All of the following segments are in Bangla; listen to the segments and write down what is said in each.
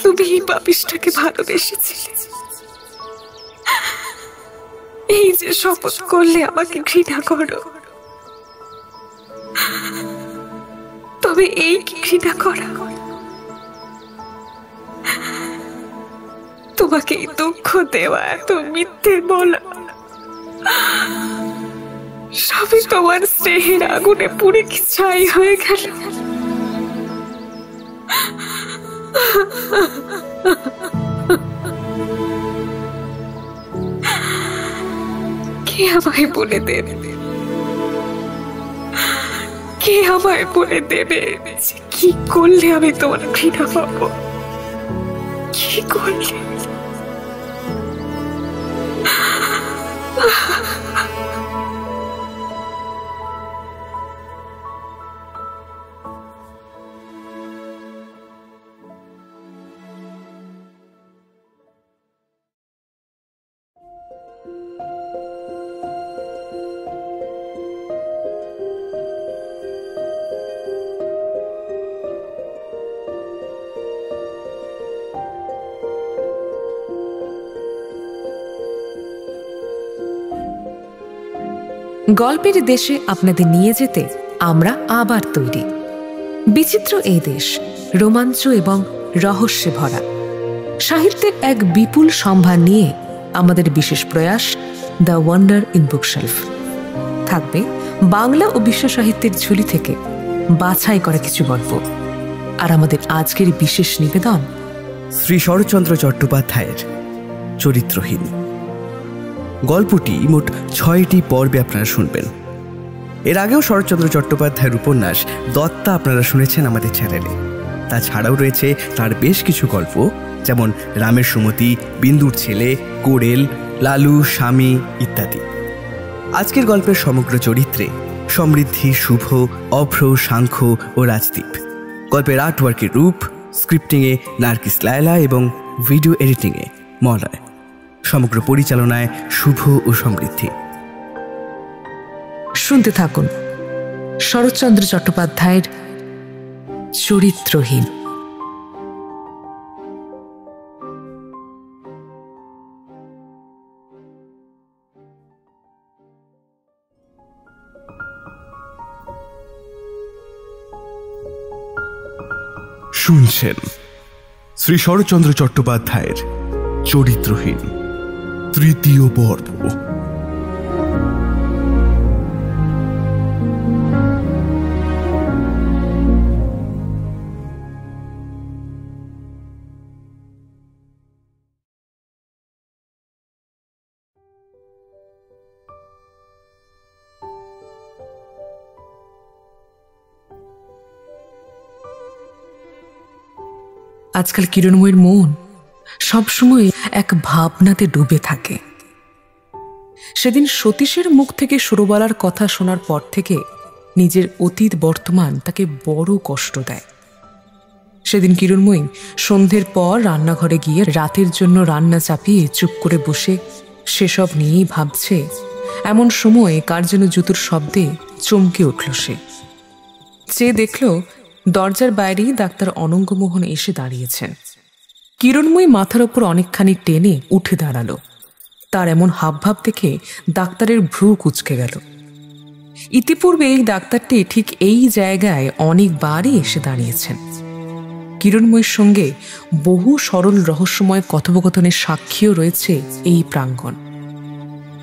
তুমি এই পাপিষ্টাকে ভালোবেসেছিলে, এই যে শপথ করলে আমাকে ঘৃণা করো, তবে এই কি ঘৃণা করা? তোমাকে দুঃখ দেওয়া, এত মিথ্যে বলা, সবই তোমার স্নেহের আগুনে পুড়ে কি ছাই হয়ে গেল? কে আমায় বলে দেবে, কে আমায় বলে দেবে যে কি করলে আমি তোমার ঘৃণা পাবো? কি করলে? গল্পের দেশে আপনাদের নিয়ে যেতে আমরা আবার তৈরি। বিচিত্র এই দেশ রোমাঞ্চ এবং রহস্যে ভরা। সাহিত্যের এক বিপুল সম্ভার নিয়ে আমাদের বিশেষ প্রয়াস দ্য ওয়ান্ডার ইন বুকশেলফ। থাকবে বাংলা ও বিশ্ব সাহিত্যের ঝুলি থেকে বাছাই করা কিছু গল্প। আর আমাদের আজকের বিশেষ নিবেদন শ্রী শরৎচন্দ্র চট্টোপাধ্যায়ের চরিত্রহীন। গল্পটি মোট 6টি পর্বে আপনারা শুনবেন। এর আগেও শরৎচন্দ্র চট্টোপাধ্যায়ের উপন্যাস দত্তা আপনারা শুনেছেন আমাদের চ্যানেলে। তাছাড়াও রয়েছে তার বেশ কিছু গল্প, যেমন রামের সুমতি, বিন্দুর ছেলে, কোড়েল, লালু, স্বামী ইত্যাদি। আজকের গল্পের সমগ্র চরিত্রে সমৃদ্ধি, শুভ, অভ্র, সাংখ্য ও রাজদীপ। গল্পের আর্টওয়ার্কের রূপ, স্ক্রিপ্টিংয়ে নার্গিস লায়লা এবং ভিডিও এডিটিংয়ে মলয়। সমগ্র পরিচালনায় শুভ ও সমৃদ্ধি। শুনতে থাকুন শরৎচন্দ্র চট্টোপাধ্যায়ের চরিত্রহীন। শুনছেন শ্রী শরৎচন্দ্র চট্টোপাধ্যায়ের চরিত্রহীন 3য় পর্ব। আজকাল কিরণময়ীর মন সবসময় এক ভাবনাতে ডুবে থাকে। সেদিন সতীশের মুখ থেকে সুরবালার কথা শোনার পর থেকে নিজের অতীত বর্তমান তাকে বড় কষ্ট দেয়। সেদিন কিরণময়ী সন্ধ্যের পর রান্নাঘরে গিয়ে রাতের জন্য রান্না চাপিয়ে চুপ করে বসে সেসব নিয়েই ভাবছে। এমন সময়ে কার যেন জুতোর শব্দে চমকে উঠল সে। চেয়ে দেখল দরজার বাইরেই ডাক্তার অনঙ্গমোহন এসে দাঁড়িয়েছেন। কিরণময়ী মাথার ওপর অনেকখানি টেনে উঠে দাঁড়ালো। তার এমন হাবভাব দেখে ডাক্তারের ভ্রু কুঁচকে গেল। ইতিপূর্বে এই ডাক্তারটি ঠিক এই জায়গায় অনেকবারই এসে দাঁড়িয়েছেন। কিরণময়ীর সঙ্গে বহু সরল রহস্যময় কথোপকথনের সাক্ষীও রয়েছে এই প্রাঙ্গণ।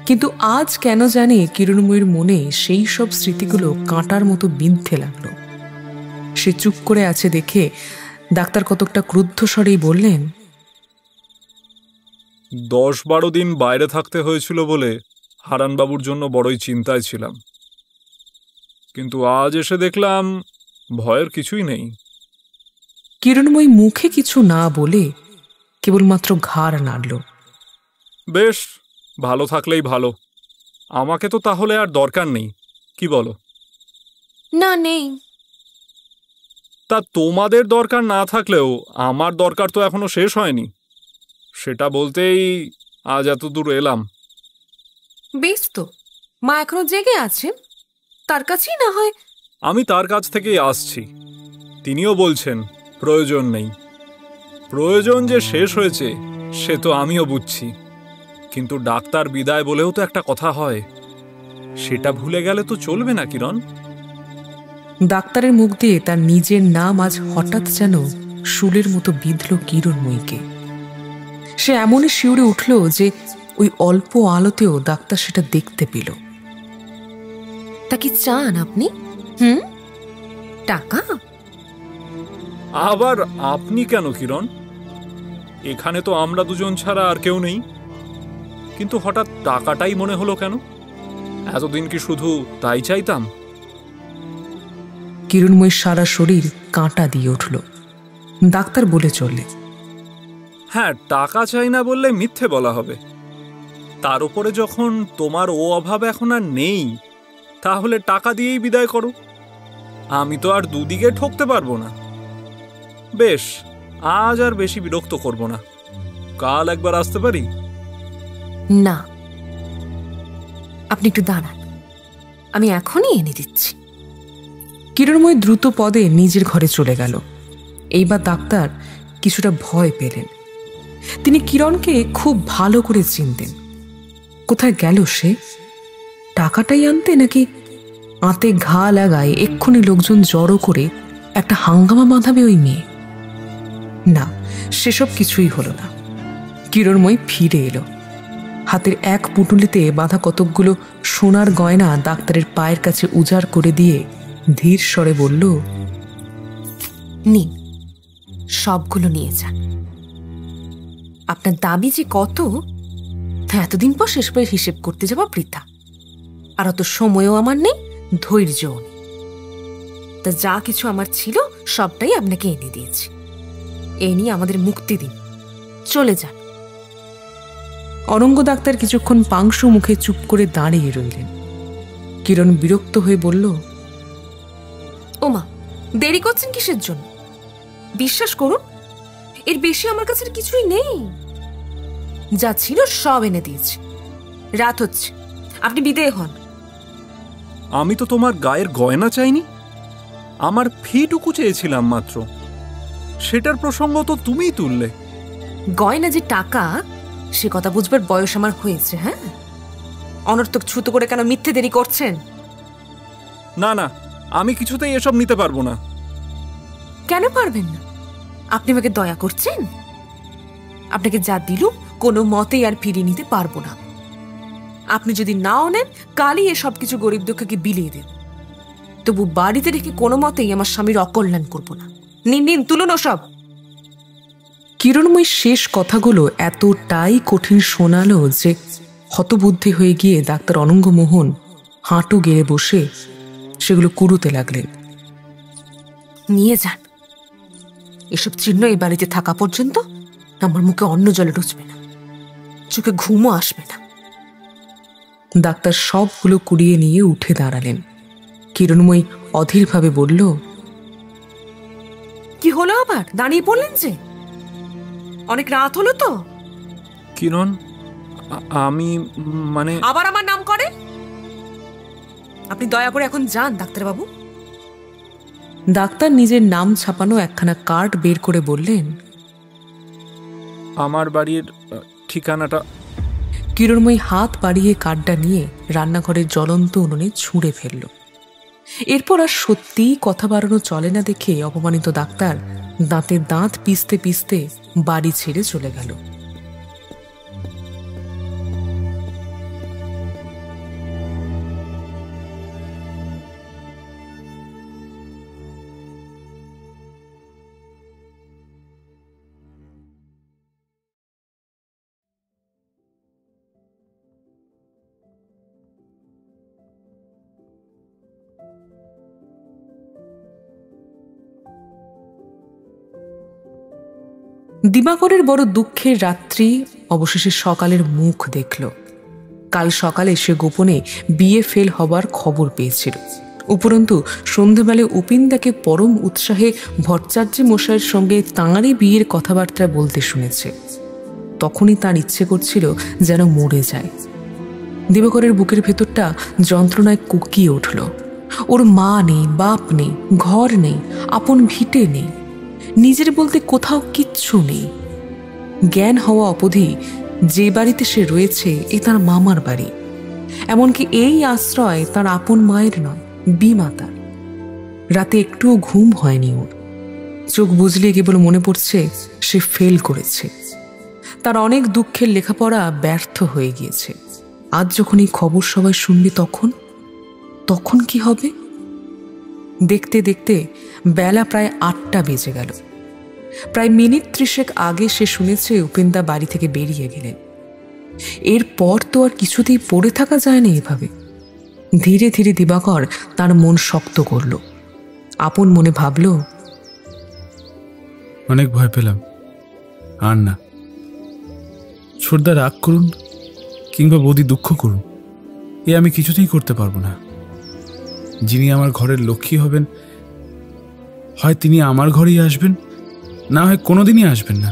কিন্তু আজ কেন জানি কিরণময়ীর মনে সেই সব স্মৃতিগুলো কাঁটার মতো বিঁধতে লাগলো। সে চুপ করে আছে দেখে ডাক্তার কতকটা ক্রুদ্ধ স্বরেই বললেন, 10-12 দিন বাইরে থাকতে হয়েছিল বলে হারানবাবুর জন্য বড়ই চিন্তায় ছিলাম, কিন্তু আজ এসে দেখলাম ভয়ের কিছুই নেই। কিরণময়ী মুখে কিছু না বলে কেবলমাত্র ঘাড় নাড়ল। বেশ, ভালো থাকলেই ভালো। আমাকে তো তাহলে আর দরকার নেই, কি বলো? না, নেই। তা তোমাদের দরকার না থাকলেও আমার দরকার তো এখনো শেষ হয়নি। সেটা বলতেই আজ এত দূর এলাম। বেশ তো, মা এখনো জেগে আছেন, তার কাছেই না হয়। আমি তার কাছ থেকেই আসছি, তিনিও বলছেন প্রয়োজন নেই। প্রয়োজন যে শেষ হয়েছে সে তো আমিও বুঝছি, কিন্তু ডাক্তার বিদায় বলেও তো একটা কথা হয়, সেটা ভুলে গেলে তো চলবে না কিরণ। ডাক্তারের মুখ দিয়ে তার নিজের নাম আজ হঠাৎ যেন শুলের মতো বিঁধল কিরণময়ীকে। সে এমনই শিউরে উঠল যে ওই অল্প আলোতেও ডাক্তার সেটা দেখতে পেল। তা কি চান আপনি? টাকা? আবার আপনি কেন কিরণ? এখানে তো আমরা দুজন ছাড়া আর কেউ নেই, কিন্তু হঠাৎ টাকাটাই মনে হলো কেন? এতদিন কি শুধু তাই চাইতাম? কিরণময়ীর সারা শরীর কাঁটা দিয়ে উঠল। ডাক্তার বলে চলে, হ্যাঁ, টাকা চাই না বললে মিথ্যে বলা হবে। তার উপরে যখন তোমার ও অভাব এখন আর নেই, তাহলে টাকা দিয়েই বিদায় করো। আমি তো আর দুদিকে ঠকতে পারবো না। বেশ, আজ আর বেশি বিরক্ত করব না। কাল একবার আসতে পারি? না, আপনি একটু দাঁড়ান, আমি এখনই এনে দিচ্ছি। কিরণময়ী দ্রুত পদে নিজের ঘরে চলে গেল। এইবার ডাক্তার কিছুটা ভয় পেলেন। তিনি কিরণকে খুব ভালো করে চিনতেন। কোথায় গেল সে? টাকাটাই আনতে, নাকি আঁতে ঘা লাগায় এক্ষুনি লোকজন জড়ো করে একটা হাঙ্গামা বাঁধাবে ওই মেয়ে? না, সেসব কিছুই হলো না। কিরণময়ী ফিরে এলো। হাতের এক পুটুলিতে বাঁধা কতকগুলো সোনার গয়না ডাক্তারের পায়ের কাছে উজাড় করে দিয়ে ধীর স্বরে বলল, নিন, সবগুলো নিয়ে যান। আপনার দাবি যে কত, তা এতদিন পর শেষ পেয়ে হিসেব করতে যাওয়া বৃথা। আর অত সময়ও আমার নেই, ধৈর্যও নেই। তা যা কিছু আমার ছিল সবটাই আপনাকে এনে দিয়েছি। এই নিয়ে আমাদের মুক্তি দিন, চলে যান। অনঙ্গ ডাক্তার কিছুক্ষণ পাংশু মুখে চুপ করে দাঁড়িয়ে রইলেন। কিরণ বিরক্ত হয়ে বলল, ওমা, দেরি করছেন কিসের জন্য? বিশ্বাস করুন, এর বেশি আমার কাছে কিছুই নেই। যা ছিল সব এনে দিয়েছি। রাত হচ্ছে, আপনি বিদেয় হন। আমি তো তোমার গায়ের গয়না চাইনি, আমার ফিটুকু চেয়েছিলাম মাত্র। সেটার প্রসঙ্গ তো তুমিই তুললে। গয়না যে টাকা, সে কথা বুঝবার বয়স আমার হয়েছে। হ্যাঁ, অনর্থক ছুতো করে কেন মিথ্যে দেরি করছেন? না না, আমি কিছুতেই এসব নিতে পারবো না। কেন পারবেন না? আপনি আমাকে দয়া করছেন? আপনাকে যা দিলুম কোনো মতেই আর ফিরিয়ে নিতে পারবো না। আপনি যদি নাও নেন, কালই এসব কিছু গরিব দুঃখকে বিলিয়ে দেন। তবু বাড়িতে রেখে কোনো মতেই আমার স্বামীর অকল্যাণ করবো না। নিন নিন, তুলুন ওসব। কিরণময়ী শেষ কথাগুলো এতটাই কঠিন শোনালো যে হতবুদ্ধি হয়ে গিয়ে ডাক্তার অনঙ্গমোহন হাঁটু গেড়ে বসে সেগুলো কুড়ুতে লাগলেন। নিয়ে যান। এসব চিহ্ন এই বাড়িতে থাকা পর্যন্ত আমার মুখে অন্ন জলে ঢুকবে না, চোখে ঘুমও আসবে না। ডাক্তার সবগুলো কুড়িয়ে নিয়ে উঠে দাঁড়ালেন। কিরণময়ী অধীরভাবে বলল, কি হলো আবার? দাঁড়িয়ে পড়লেন যে? অনেক রাত হলো তো। কিরণ, আমি মানে আবার আমার নাম করে? আপনি দয়া করে এখন যান ডাক্তারবাবু। ডাক্তার নিজের নাম ছাপানো একখানা কার্ড বের করে বললেন, আমার বাড়ির ঠিকানাটা। কিরণময়ী হাত বাড়িয়ে কার্ডটা নিয়ে রান্নাঘরের জ্বলন্ত উনুনে ছুঁড়ে ফেলল। এরপর আর সত্যিই কথা বাড়ানো চলে না দেখে অপমানিত ডাক্তার দাঁতে দাঁত পিষতে পিষতে বাড়ি ছেড়ে চলে গেল। দিবাকরের বড় দুঃখের রাত্রি অবশেষে সকালের মুখ দেখল। কাল সকালে সে গোপনে বিয়ে ফেল হবার খবর পেয়েছিল। উপরন্তু সন্ধ্যাবেলায় উপিন্দাকে পরম উৎসাহে ভট্টাচার্য মশাইয়ের সঙ্গে তাঁরই বিয়ের কথাবার্তা বলতে শুনেছে। তখনই তার ইচ্ছে করছিল যেন মরে যায়। দিবাকরের বুকের ভেতরটা যন্ত্রণায় কুকিয়ে উঠল। ওর মা নেই, বাপ নেই, ঘর নেই, আপন ভিটে নেই। নিজের বলতে কোথাও কিচ্ছু নেই। জ্ঞান হওয়া অবধি যে বাড়িতে সে রয়েছে এ তার মামার বাড়ি, এমনকি এই আশ্রয় তার আপন মায়ের নয়, বিমাতার। রাতে একটুও ঘুম হয়নি ওর। চোখ বুঝলে কেবল মনে পড়ছে সে ফেল করেছে, তার অনেক দুঃখের লেখাপড়া ব্যর্থ হয়ে গিয়েছে। আজ যখন এই খবর সবাই শুনবে তখন কি হবে? দেখতে দেখতে বেলা প্রায় 8টা বেজে গেল। প্রায় মিনিট 30 আগে সে শুনেছে উপেন্দা বাড়ি থেকে বেরিয়ে গেলেন। এরপর তো আর কিছুতেই পড়ে থাকা যায় না এভাবে। ধীরে ধীরে দিবাকর তার মন শক্ত করল। আপন মনে ভাবল, অনেক ভয় পেলাম, আর না। ছোটদা রাগ করুন কিংবা বৌদি দুঃখ করুন, এ আমি কিছুতেই করতে পারবো না। যিনি আমার ঘরের লক্ষ্মী হবেন, হয় তিনি আমার ঘরেই আসবেন, না হয় কোনোদিনই আসবেন না।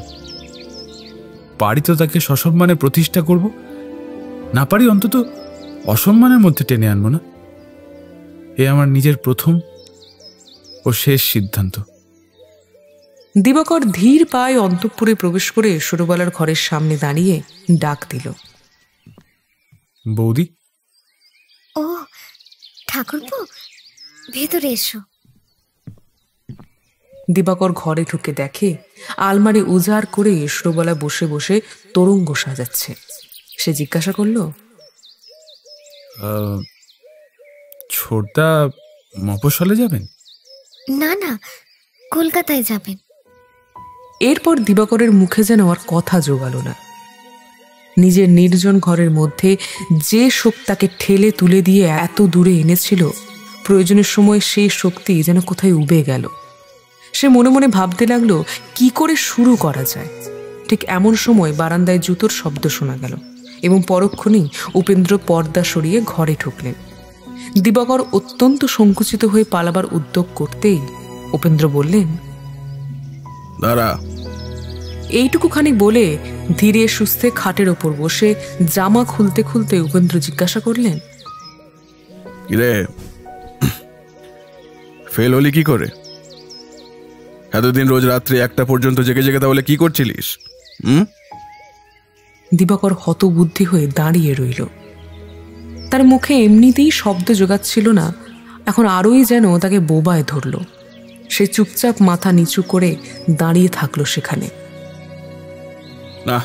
পারি তো তাকে সসম্মানে প্রতিষ্ঠা করব, না পারি অন্তত অসম্মানের মধ্যে টেনে আনবো না। এ আমার নিজের প্রথম ও শেষ সিদ্ধান্ত। দিবাকর ধীর পায়ে অন্তঃপুরে প্রবেশ করে সরুবালার ঘরের সামনে দাঁড়িয়ে ডাক দিল, বৌদি। ও ঠাকুরপো, ভেতরে এসো। দিবাকর ঘরে ঢুকে দেখে আলমারি উজাড় করে সরুবালা বসে বসে তোরঙ্গ সাজাচ্ছে। সে জিজ্ঞাসা করল, ছোটদা মফস্বলে যাবেন? না না, কলকাতায় যাবেন। এরপর দিবাকরের মুখে যেন আর কথা জোগালো না। নিজের নির্জন ঘরের মধ্যে যে শোক তাকে ঠেলে তুলে দিয়ে এত দূরে এনেছিল, প্রয়োজনের সময় সেই শক্তি যেন কোথায় উবে গেল। সে মনে মনে ভাবতে লাগলো কি করে শুরু করা যায়। ঠিক এমন সময় বারান্দায় জুতোর শব্দ শোনা গেল এবং পরক্ষণেই উপেন্দ্র পর্দা সরিয়ে ঘরে ঢুকলেন। দিবাকর অত্যন্ত সংকুচিত হয়ে পালাবার উদ্যোগ করতেই উপেন্দ্র বললেন, দাঁড়া। এইটুকুখানি বলে ধীরে সুস্থে খাটের ওপর বসে জামা খুলতে খুলতে উপেন্দ্র জিজ্ঞাসা করলেন, কিরে, ফেল হলি কি করে? এতদিন রোজ রাত্রি 1টা পর্যন্ত জেগে জেগে তাহলে কি করছিলিস? দিবাকর হতবুদ্ধি হয়ে দাঁড়িয়ে রইল। তার মুখে এমনিতেই শব্দ জোগাচ্ছিল না, এখন আরোই যেন তাকে বোবায় ধরল। সে চুপচাপ মাথা নিচু করে দাঁড়িয়ে থাকলো সেখানে। না,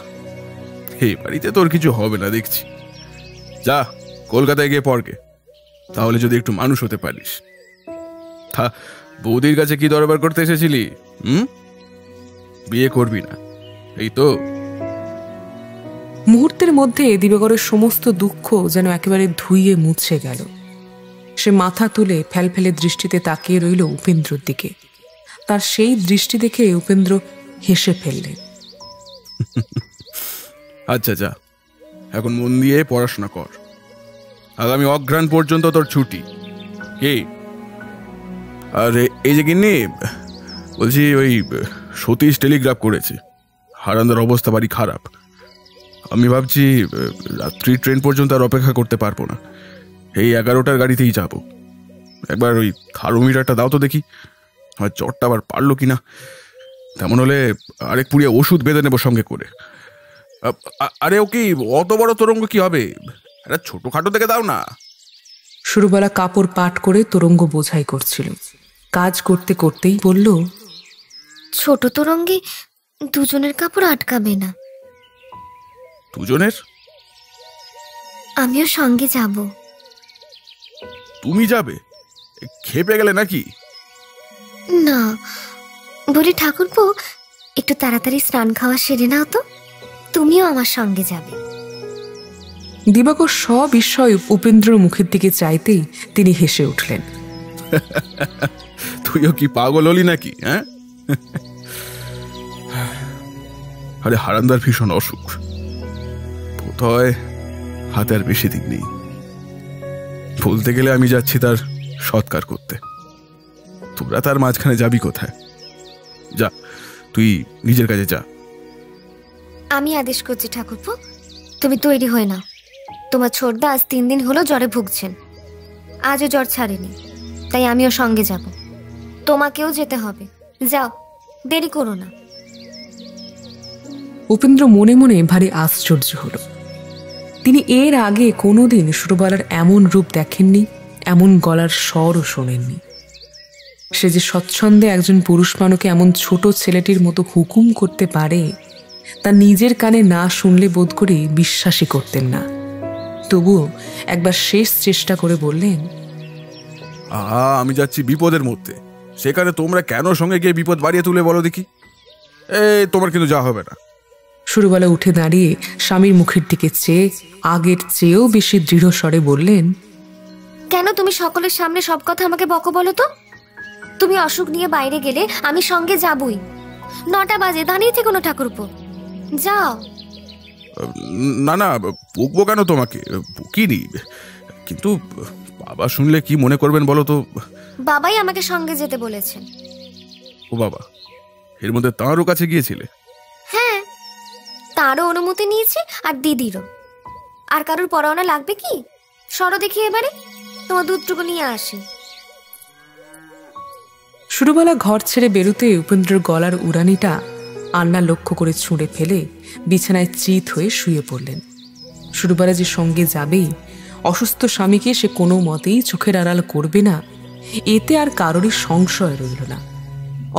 এই বাড়িতে তোর কিছু হবে না দেখছি। যা কলকাতায় গিয়ে পড়গে, তাহলে যদি একটু মানুষ হতে পারিস। তা বৌদির কাছে কি দরবার করতে এসেছিলি? বিয়ে করবি না, এই তো? মুহূর্তের মধ্যে দিবাকরের সমস্ত দুঃখ যেন একেবারে ধুইয়ে মুছে গেল। সে মাথা তুলে ফেলফেলে দৃষ্টিতে তাকিয়ে রইল উপেন্দ্রর দিকে। তার সেই দৃষ্টি দেখে উপেন্দ্র হেসে ফেললেন। আচ্ছা যা, এখন মন দিয়ে পড়াশোনা কর। আগামী অঘ্রাণ পর্যন্ত তোর ছুটি। কি আর এই যে গিন্নি, বলছি ওই সতীশ টেলিগ্রাফ করেছে, হারান্দার অবস্থা বাড়ি খারাপ। আমি ভাবছি রাত্রি ট্রেন পর্যন্ত আর অপেক্ষা করতে পারবো না, এই 11টার গাড়িতেই যাব। একবার ওই থার্মোমিটারটা দাও তো দেখি, আমার জ্বরটা আবার পারলো কিনা। তেমন হলে আরেক পুড়িয়ে ওষুধ বেঁধে নেবো সঙ্গে করে। আরে ও কি অত বড় তোরঙ্গ কি হবে? একটা ছোটখাটো দেখে দাও না। সুরবালা কাপড় পাট করে তোরঙ্গ বোঝাই করছিল। কাজ করতে করতেই বলল, ছোট তোরঙ্গে দুজনের কাপড় আটকাবে না। দুজনের? আমিও সঙ্গে যাব। তুমি যাবে? খেপে গেলে নাকি? না, বলি ঠাকুরপো, একটু তাড়াতাড়ি স্নান খাওয়া সেরে নাও তো, তুমিও আমার সঙ্গে যাবে। দিবাকর সবিস্ময়ে উপেন্দ্রর মুখের দিকে চাইতেই তিনি হেসে উঠলেন। তুইও কি পাগল হলি নাকি? হ্যাঁ, আরে হারান্দার ভীষণ অসুখ, বোধহয় হাতে আর বেশি দিক নেই। বলতে গেলে আমি যাচ্ছি তার সৎকার করতে, তোরা তার মাঝখানে যাবি কোথায়? যা, তুই নিজের কাজে যা। আমি আদেশ করছি ঠাকুরপো, তুমি তৈরি হয়ে নাও। তোমার ছোটদা আজ 3 দিন হলো জ্বরে ভুগছেন, আজও জ্বর ছাড়েনি, তাই আমিও সঙ্গে যাব। তোমাকেও যেতে হবে, যাও দেরি করো না। উপেন্দ্র মনে মনে ভারী আশ্চর্য হল। তিনি এর আগে কোনোদিন সুরবালার এমন রূপ দেখেননি, এমন গলার স্বরও শোনেননি। সে যে স্বচ্ছন্দে একজন পুরুষ মানুষকে এমন ছোট ছেলেটির মতো হুকুম করতে পারে তা নিজের কানে না শুনলে বোধ করে বিশ্বাসই করতেন না। তবুও একবার শেষ চেষ্টা করে বললেন, আমি যাচ্ছি বিপদের মধ্যে, সেখানে তোমরা কেন সঙ্গে গিয়ে বিপদ বাড়িয়ে তুলে বলো দেখি? তোমার কিন্তু যা হবে না। সুরবালা উঠে দাঁড়িয়ে স্বামীর মুখের দিকে চেয়ে আগের চেয়েও বেশি দৃঢ় স্বরে বললেন, কেন তুমি সকলের সামনে সব কথা আমাকে বকো বলো তো? তুমি অসুখ নিয়ে বাইরে গেলে আমি সঙ্গে যাবই। 9টা বাজে, দাঁড়িয়ে থেকো না ঠাকুরপো, যাও। না না, বকবো কেন তোমাকে? বকিনি, কিন্তু বাবা শুনলে কি মনে করবেন বলো তো? বাবাই আমাকে সঙ্গে যেতে বলেছেন। ও বাবা, এর মধ্যে তাঁরও কাছে গিয়েছিলে? হ্যাঁ, তারও অনুমতি নিয়েছি আর দিদিরও। আর কারোর পরোয়ানা লাগবে কি? সরো দেখি এবারে, তোমার দুধটুকু নিয়ে আসি। সুরবালা ঘর ছেড়ে বেরোতে উপেন্দ্রের গলার উড়ানিটা আন্না লক্ষ্য করে ছুঁড়ে ফেলে বিছানায় চিত হয়ে শুয়ে পড়লেন। সুরবালা যে সঙ্গে যাবেই, অসুস্থ স্বামীকে সে কোনো মতেই চোখের আড়াল করবে না, এতে আর কারোরই সংশয় রইল না।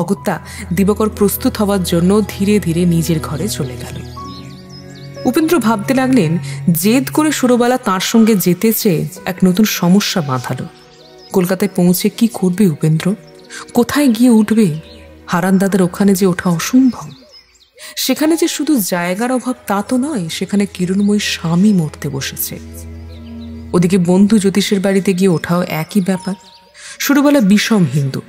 অগত্যা দিবাকর প্রস্তুত হওয়ার জন্য ধীরে ধীরে নিজের ঘরে চলে গেল। উপেন্দ্র ভাবতে লাগলেন, জেদ করে সুরবালা তাঁর সঙ্গে যেতে চেয়ে এক নতুন সমস্যা বাঁধালো। কলকাতায় পৌঁছে কি করবে উপেন্দ্র? কোথায় গিয়ে উঠবে? হারান দাদার ওখানে যে ওঠা অসম্ভব। সেখানে যে শুধু জায়গার অভাব তা তো নয়, সেখানে কিরণময়ী স্বামী মরতে বসেছে। ওদিকে বন্ধু জ্যোতিষের বাড়িতে গিয়ে ওঠাও একই ব্যাপার। সুরবালা বিষম হিন্দু,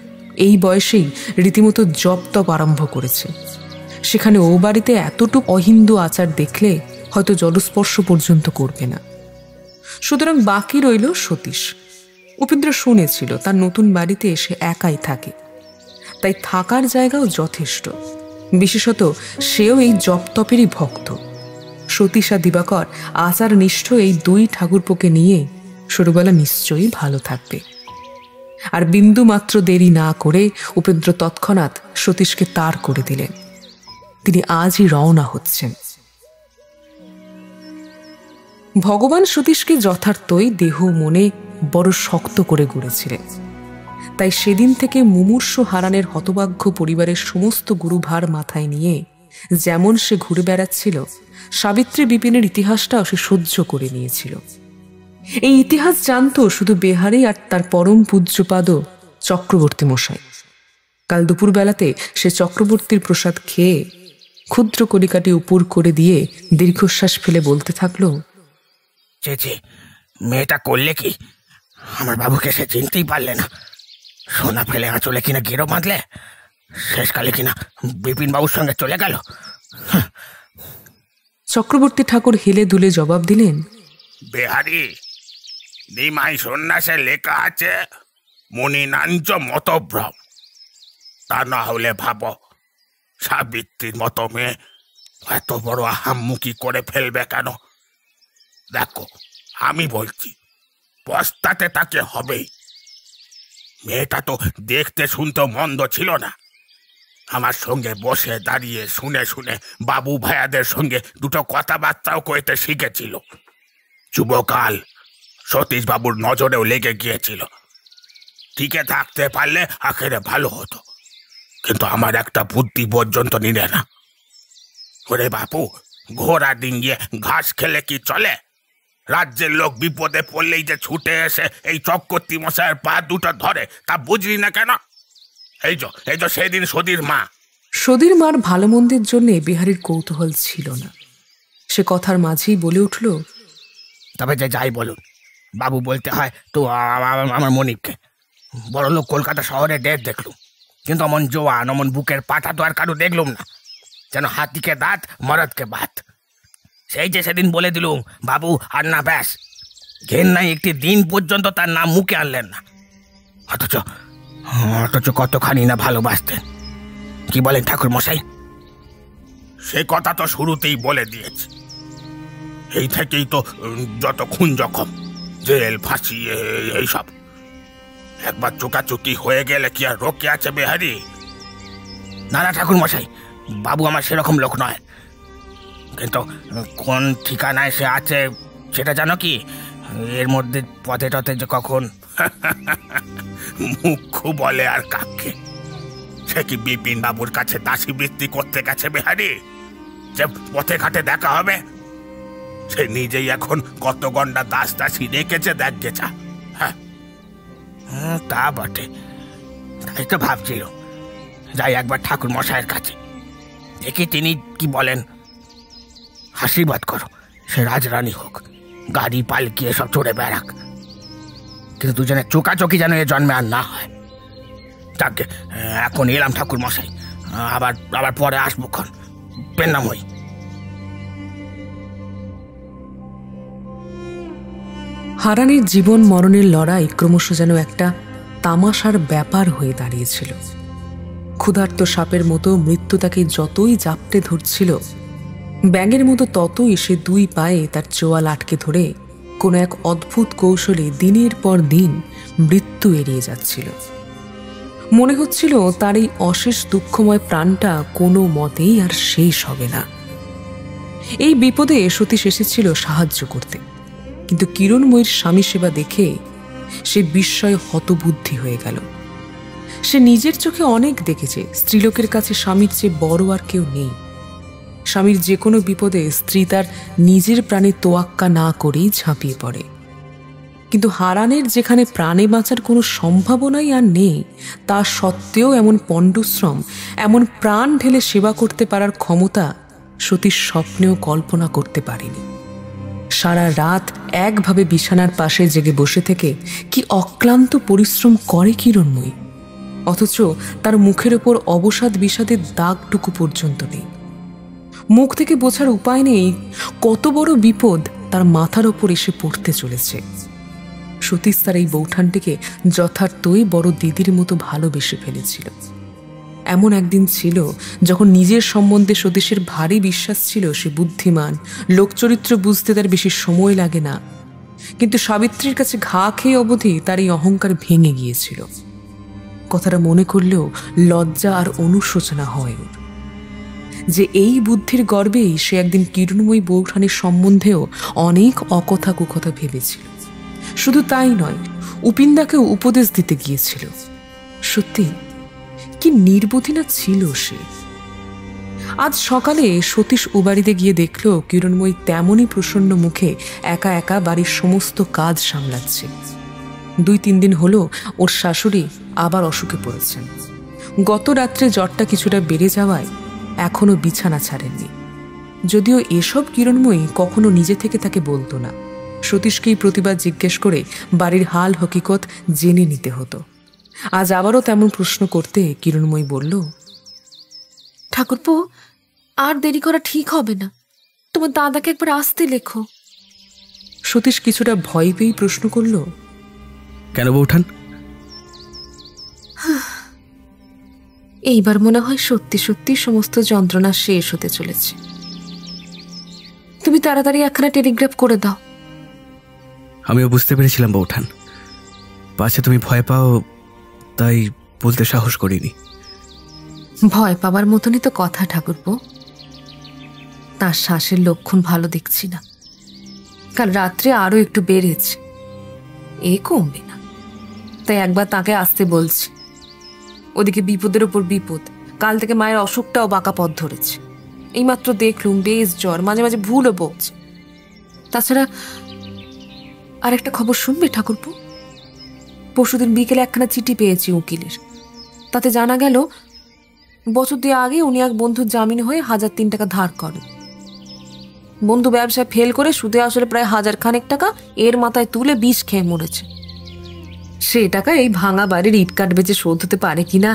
এই বয়সেই রীতিমতো জপ তপ আরম্ভ করেছে। সেখানে ও বাড়িতে এতটুকু অহিন্দু আচার দেখলে হয়তো জলস্পর্শ পর্যন্ত করবে না। সুতরাং বাকি রইল সতীশ। উপেন্দ্র শুনেছিল তার নতুন বাড়িতে এসে একাই থাকে, তাই থাকার জায়গাও যথেষ্ট। বিশেষত সেও এই জপ তপেরই ভক্ত। সতীশ আর দিবাকর আচার নিষ্ঠ এই দুই ঠাকুরপোকে নিয়ে সুরবালা নিশ্চয়ই ভালো থাকবে। আর বিন্দু মাত্র দেরি না করে উপেন্দ্র তৎক্ষণাৎ সতীশকে তার করে দিলেন। তিনি আজই রওনা হচ্ছেন। ভগবান সতীশকে যথার্থই দেহ মনে বড় শক্ত করে গড়েছিলেন। তাই সেদিন থেকে মুমূর্ষু হারানের হতভাগ্য পরিবারের সমস্ত গুরুভার মাথায় নিয়ে যেমন সে ঘুরে বেড়াচ্ছিল, সাবিত্রী বিপিনের ইতিহাসটাও সে সহ্য করে নিয়েছিল। এই ইতিহাস জানত শুধু বেহারি আর তার পরম পূজ্যপাদ চক্রবর্তী মশাই। কাল দুপুরবেলাতে সে চক্রবর্তীর প্রসাদ খেয়ে ক্ষুদ্র কলিকাটি উপর করে দিয়ে দীর্ঘশ্বাস ফেলে বলতে থাকলো, চেচে মেয়েটা করলে কি? আমার বাবুকে সে চিনতেই পারলে না। সোনা ফেলে আঁচলে কিনা গেরো বাঁধলে, শেষকালে কিনা বিপিন বাবুর সঙ্গে চলে গেল। চক্রবর্তী ঠাকুর হেলে দুলে জবাব দিলেন, বেহারি, নিমাই সন্ন্যাসে লেখা আছে মুনিনাঞ্চ মতভ্রম। তা না হলে ভাবো, সাবিত্রীর মতো মেয়ে এত বড় আহাম্মুখী করে ফেলবে কেন? দেখো, আমি বলছি, পস্তাতে তাকে হবেই। মেয়েটা তো দেখতে শুনতে মন্দ ছিল না। আমার সঙ্গে বসে দাঁড়িয়ে শুনে শুনে বাবু ভাইয়াদের সঙ্গে দুটো কথাবার্তাও কইতে শিখেছিল। যুবকাল সতীশ বাবুর নজরেও লেগে গিয়েছিল। টিকে থাকতে পারলে আখেরে ভালো হতো, কিন্তু আমার একটা বুদ্ধি পর্যন্ত নিলে না। ওরে বাপু, ঘোড়া ডিঙ্গিয়ে ঘাস খেলে কি চলে? রাজ্যের লোক বিপদে পড়লেই যে ছুটে এসে এই চক্রবর্তী মশাইয়ের পা দুটো ধরে, তা বুঝলি না কেন? এই যে সেদিন সদীর মা। সদীর মার ভালো মন্দের জন্য বিহারীর কৌতূহল ছিল না। সে কথার মাঝেই বলে উঠল, তবে যে যাই বলুন, বাবু বলতে হয় তো আমার মনিবকে। বড় লোক কলকাতা শহরে ডেট দেখলুম, কিন্তু অমন জোয়ান, অমন বুকের পাটা তো আর কারো দেখলুম না। যেন হাতিকে দাঁত, মরদকে বাত। সেই যে সেদিন বলে দিলুম, বাবু আর না, ব্যাস। ঘেন্নাই একটি দিন পর্যন্ত তার নাম মুখে আনলেন না। অথচ কতখানি না ভালোবাসতেন। কি বলেন ঠাকুর মশাই? সে কথা তো শুরুতেই বলে দিয়েছি। এই থেকেই তো যত খুন জখম, জেল, ফাঁসি, এইসব। একবার চোকাচুকি হয়ে গেলে কি আর রোকে আছে বেহারি? না না ঠাকুর মশাই, বাবু আমার সেরকম লোক নয়। কিন্তু কোন ঠিকানায় সে আছে সেটা জানো কি? এর মধ্যে পথে টথে যে কখন মুখ্য বলে আর কাকে। সে কি বিপিন বাবুর কাছে দাসী বৃত্তি করতে গেছে বিহারি যে পথে ঘাটে দেখা হবে? সে নিজেই এখন কত গন্ডা দাস দাসী রেখেছে দেখ গেছা। হ্যাঁ তা বটে, তাই তো ভাবছিল যাই একবার ঠাকুর মশাইয়ের কাছে, দেখি তিনি কি বলেন। আশীর্বাদ করো সে রাজরানী হোক, গাড়ি পালকি এসব চড়ে বেড়াক, কিন্তু দুজনের চোকাচোকি যেন এ জন্মে আর না হয়। যাকে এখন এলাম ঠাকুর মশাই, আবার আবার পরে আসবো ক্ষণ, পেন্নাম হই। হারানের জীবন মরণের লড়াই ক্রমশ যেন একটা তামাশার ব্যাপার হয়ে দাঁড়িয়েছিল। ক্ষুধার্ত সাপের মতো মৃত্যু তাকে যতই জাপটে ধরছিল, ব্যাঙের মতো ততই সে দুই পায়ে তার চোয়াল আটকে ধরে কোনো এক অদ্ভুত কৌশলে দিনের পর দিন মৃত্যু এড়িয়ে যাচ্ছিল। মনে হচ্ছিল তার এই অশেষ দুঃখময় প্রাণটা কোনো মতেই আর শেষ হবে না। এই বিপদে সতীশ এসেছিল সাহায্য করতে, কিন্তু কিরণময়ীর স্বামী সেবা দেখে সে বিস্ময়ে হতবুদ্ধি হয়ে গেল। সে নিজের চোখে অনেক দেখেছে, স্ত্রীলোকের কাছে স্বামীর চেয়ে বড় আর কেউ নেই। স্বামীর যে কোনো বিপদে স্ত্রী তার নিজের প্রাণে তোয়াক্কা না করেই ঝাঁপিয়ে পড়ে, কিন্তু হারানের যেখানে প্রাণে বাঁচার কোনো সম্ভাবনাই আর নেই, তা সত্ত্বেও এমন পণ্ডশ্রম, এমন প্রাণ ঢেলে সেবা করতে পারার ক্ষমতা সতীশ স্বপ্নেও কল্পনা করতে পারেনি। সারা রাত একভাবে বিছানার পাশে জেগে বসে থেকে কি অক্লান্ত পরিশ্রম করে কিরণময়ী, অথচ তার মুখের ওপর অবসাদ বিষাদের দাগটুকু পর্যন্ত নেই। মুখ থেকে বোঝার উপায় নেই কত বড় বিপদ তার মাথার ওপর এসে পড়তে চলেছে। সতীশ তার এই বৌঠানটিকে যথার্থই বড় দিদির মতো ভালোবেসে ফেলেছিল। এমন একদিন ছিল যখন নিজের সম্বন্ধে সতীশের ভারী বিশ্বাস ছিল সে বুদ্ধিমান, লোকচরিত্র বুঝতে তার বেশি সময় লাগে না, কিন্তু সাবিত্রীর কাছে ঘা খেয়ে অবধি তার এই অহংকার ভেঙে গিয়েছিল। কথাটা মনে করলেও লজ্জা আর অনুশোচনা হয় ওর, যে এই বুদ্ধির গর্বেই সে একদিন কিরণময়ী বৌঠানের সম্বন্ধেও অনেক অকথা কুকথা ভেবেছিল। শুধু তাই নয়, উপিন্দাকেও উপদেশ দিতে গিয়েছিল। সত্যি কি নির্বোধী না ছিল সে। আজ সকালে সতীশ ও বাড়িতে গিয়ে দেখল কিরণময়ী তেমনই প্রসন্ন মুখে একা একা বাড়ির সমস্ত কাজ সামলাচ্ছে। 2-3 দিন হলো ওর শাশুড়ি আবার অসুখে পড়েছেন। গত রাত্রে জ্বরটা কিছুটা বেড়ে যাওয়ায় এখনো বিছানা ছাড়েননি। যদিও এসব কিরণময়ী কখনো নিজে থেকে তাকে বলতো না, সতীশকেই প্রতিবার জিজ্ঞেস করে বাড়ির হাল হকিকত জেনে নিতে হতো। আজ আবারও তেমন প্রশ্ন করতে কিরণময়ী বলল, ঠাকুরপো, আর দেরি করা ঠিক হবে না, তোমার দাদাকে একবার আসতে লেখো। সতীশ কিছুটা ভয় পেয়েই প্রশ্ন করল, কেন বৌঠান? এইবার মনে হয় সত্যি সত্যি সমস্ত যন্ত্রণা শেষ হতে চলেছে। তুমি তাড়াতাড়ি একখানা টেলিগ্রাফ করে দাও। আমিও বুঝতে পেরেছিলাম বৌঠান, পাছে তুমি ভয় পাও, তাই বলতে সাহস করিনি। ভয় পাবার মতনই তো কথা ঠাকুরপো। তার শ্বাসের লক্ষণ ভালো দেখছি না, কাল রাত্রে আরো একটু বেড়েছে, এ কমবে না। তাই একবার তাকে আসতে বলছি। ওদিকে বিপদের ওপর বিপদ, কাল থেকে মায়ের অসুখটাও বাঁকা পথ ধরেছে। এইমাত্র দেখলুম বেশ জ্বর, মাঝে মাঝে ভুলও বকছে। তাছাড়া আর একটা খবর শুনবে ঠাকুরপো? পরশুদিন বিকেলে একখানা চিঠি পেয়েছি উকিলের। তাতে জানা গেল বছর 2 আগে উনি এক বন্ধুর জামিন হয়ে 1003 টাকা ধার করেন। বন্ধু ব্যবসায় ফেল করে সুদে আসলে প্রায় 1000 খানেক টাকা এর মাথায় তুলে বিষ খেয়ে মরেছে। সে টাকা এই ভাঙা বাড়ির ইটকাট বেচে শোধ হতে পারে কিনা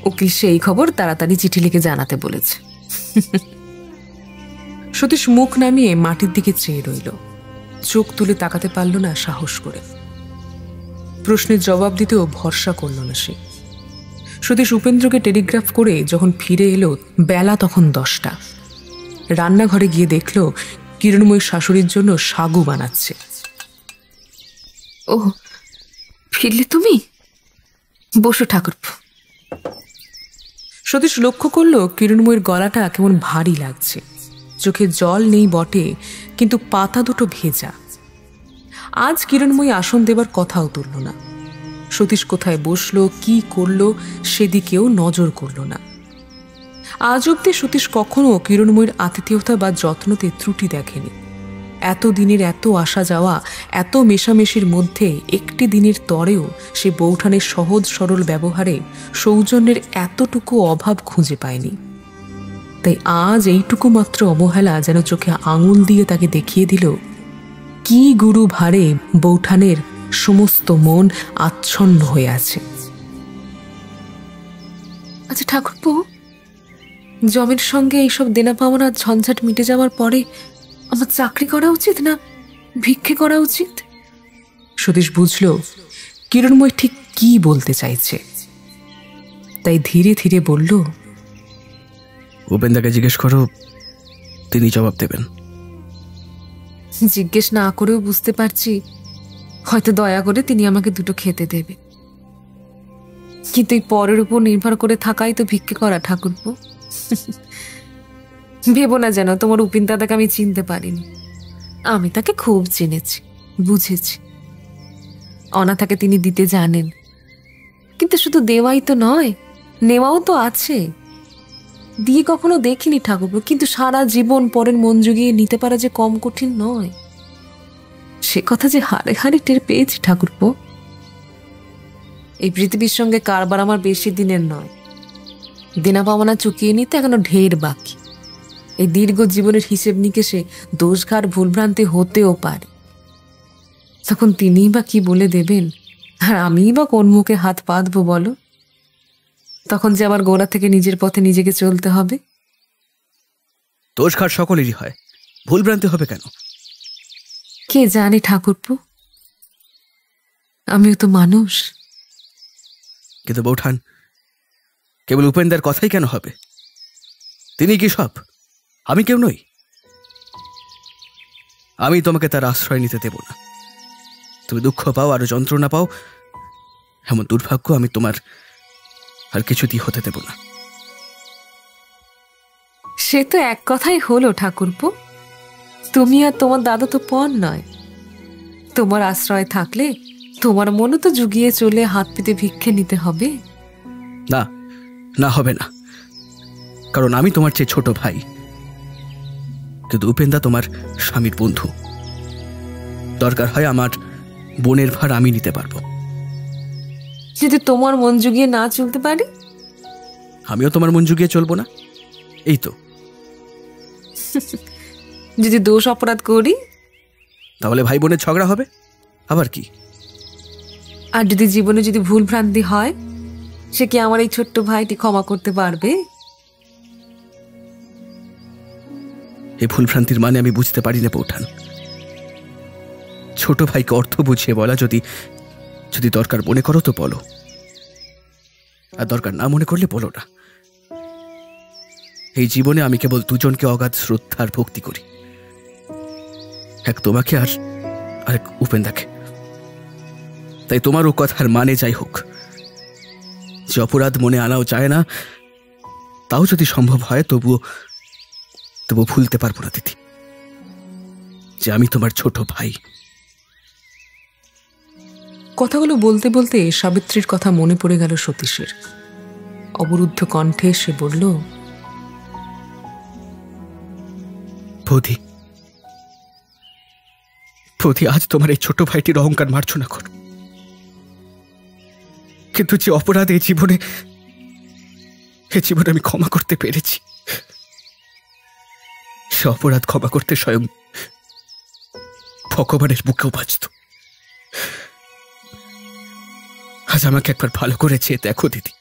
উকিল সেই খবর তাড়াতাড়ি চিঠি লিখে জানাতে বলেছে। সতীশ মুখ নামিয়ে মাটির দিকে চেয়ে রইল, চোখ তুলে তাকাতে পারল না সাহস করে। প্রশ্নের জবাব দিতেও ভরসা করল না সে। সতীশ উপেন্দ্রকে টেলিগ্রাফ করে যখন ফিরে এলো, বেলা তখন 10টা। রান্নাঘরে গিয়ে দেখল কিরণময়ী শাশুড়ির জন্য সাগু বানাচ্ছে। ও, ফিরলে তুমি? বসো ঠাকুরপো। সতীশ লক্ষ্য করল কিরণময়ীর গলাটা কেমন ভারী লাগছে। চোখে জল নেই বটে, কিন্তু পাতা দুটো ভেজা। আজ কিরণময়ী আসন দেবার কথাও তুলল না। সতীশ কোথায় বসলো, কি করলো, সেদিকেও নজর করল না। আজ অব্দি সতীশ কখনো কিরণময়ীর আতিথেয়তা বা যত্নতে ত্রুটি দেখেনি। এত দিনের এত আসা যাওয়া, এত মেশামেশির মধ্যে একটি দিনের তরেও সে বৌঠানের সহজ সরল ব্যবহারে সৌজন্যের এতটুকু অভাব খুঁজে পায়নি। তাই আজ এইটুকু মাত্র অবহেলা যেন চোখে আঙুল দিয়ে তাকে দেখিয়ে দিল কি গুরু ভারে বৌঠানের সমস্ত মন আচ্ছন্ন হয়ে আছে। আচ্ছা ঠাকুরপো, জমির সঙ্গে এইসব দেনা পাওনার ঝঞ্ঝাট মিটে যাওয়ার পরে আমার চাকরি করা উচিত না ভিক্ষে করা উচিত? সতীশ বুঝল কিরণময় ঠিক কি বলতে চাইছে, তাই ধীরে ধীরে বলল, উপেন্দাকে জিজ্ঞেস করো, তিনি জবাব দেবেন। জিজ্ঞেস না করেও বুঝতে পারছি হয়তো দয়া করে তিনি আমাকে দুটো খেতে দেবে, কিন্তু এই পরের উপর নির্ভর করে থাকাই তো ভিক্ষে করা ঠাকুরপো। ভেবো না যেন তোমার উপিন দাদাকে আমি চিনতে পারিনি। আমি তাকে খুব চিনেছি, বুঝেছি। অনাথাকে তিনি দিতে জানেন, কিন্তু শুধু দেওয়াই তো নয়, নেওয়াও তো আছে। দিয়ে কখনো দেখিনি ঠাকুরপো, কিন্তু সারা জীবন পরের মন জুগিয়ে নিতে পারা যে কম কঠিন নয়, সে কথা যে হারে হারে টের পেয়েছি ঠাকুরপো। এই পৃথিবীর সঙ্গে কারবার আমার বেশি দিনের নয়। দেনা পাওনা চুকিয়ে নিতে এখনো ঢের বাকি। এই দীর্ঘ জীবনের হিসেব নিকেশে দোষঘাট ভুলভ্রান্তি হতেও পারে। তখন তিনিই বা কি বলে দেবেন, আর আমিই বা কোন মুখে হাত পাতবো বলো? তখন যে আবার গোড়া থেকে নিজের পথে নিজেকে চলতে হবে। দোষঘাট সকলেরই হয়, ভুলভ্রান্তি হবে কেন? কে জানে ঠাকুরপো, আমিও তো মানুষ। কিন্তু বৌঠান, কেবল উপেন্দার কথাই কেন হবে? তিনি কি সব? আমি কেউ নই? আমি তোমাকে তার আশ্রয় নিতে দেব না। তুমি দুঃখ পাও, আরো যন্ত্রণা পাও, এমন দুর্ভাগ্য আমি তোমার আর কিছুতেই হতে দেব না। সে তো এক কথাই হলো ঠাকুরপো, তুমি আর তোমার দাদা তো পর নয়। তোমার আশ্রয় থাকলে তোমার মনও তো জুগিয়ে চলে হাত পেতে ভিক্ষে নিতে হবে। না, না হবে না, কারণ আমি তোমার চেয়ে ছোট ভাই, কিন্তু উপেন্দা তোমার স্বামীর বন্ধু। দরকার হয় আমার বোনের ভার আমি নিতে পারবো। যদি তোমার মন জুগিয়ে না চলতে পারি? আমিও তোমার মন জুগিয়ে চলবো না। এই তো। যদি দোষ অপরাধ করি? তাহলে ভাই বোনের ঝগড়া হবে, আবার কি? আর যদি জীবনে যদি ভুল ভ্রান্তি হয়, সে কি আমার এই ছোট্ট ভাইটি ক্ষমা করতে পারবে? এই ভুলভ্রান্তির মানে আমি বুঝতে পারি না বৌঠান। ছোট ভাইকে অর্থ বুঝিয়ে বলা যদি যদি দরকার মনে করো তো বলো, আর দরকার না মনে করলে বলো না। এই জীবনে আমি কেবল দুজনকে অগাধ শ্রদ্ধার ভক্তি করি, এক তোমাকে আর আরেক উপেন্দাকে। তাই তোমার ও কথার মানে যাই হোক, যে অপরাধ মনে আনাও যায় না, তাও যদি সম্ভব হয় তবুও ভুলতে পারবো না দিদি, যে আমি তোমার ছোট ভাই। কথাগুলো বলতে বলতে সাবিত্রীর কথা মনে পড়ে গেল সতীশের। অবরুদ্ধ কণ্ঠে সে বলল, বৌদি, আজ তোমার এই ছোট ভাইটির অহংকার মার্জনা করো, কিন্তু যে অপরাধ এই জীবনে আমি ক্ষমা করতে পেরেছি, সে অপরাধ ক্ষমা করতে স্বয়ং ভগবানের বুকেও বাঁচত। আজ আমাকে একবার ভালো করে চেয়ে দেখো দিদি,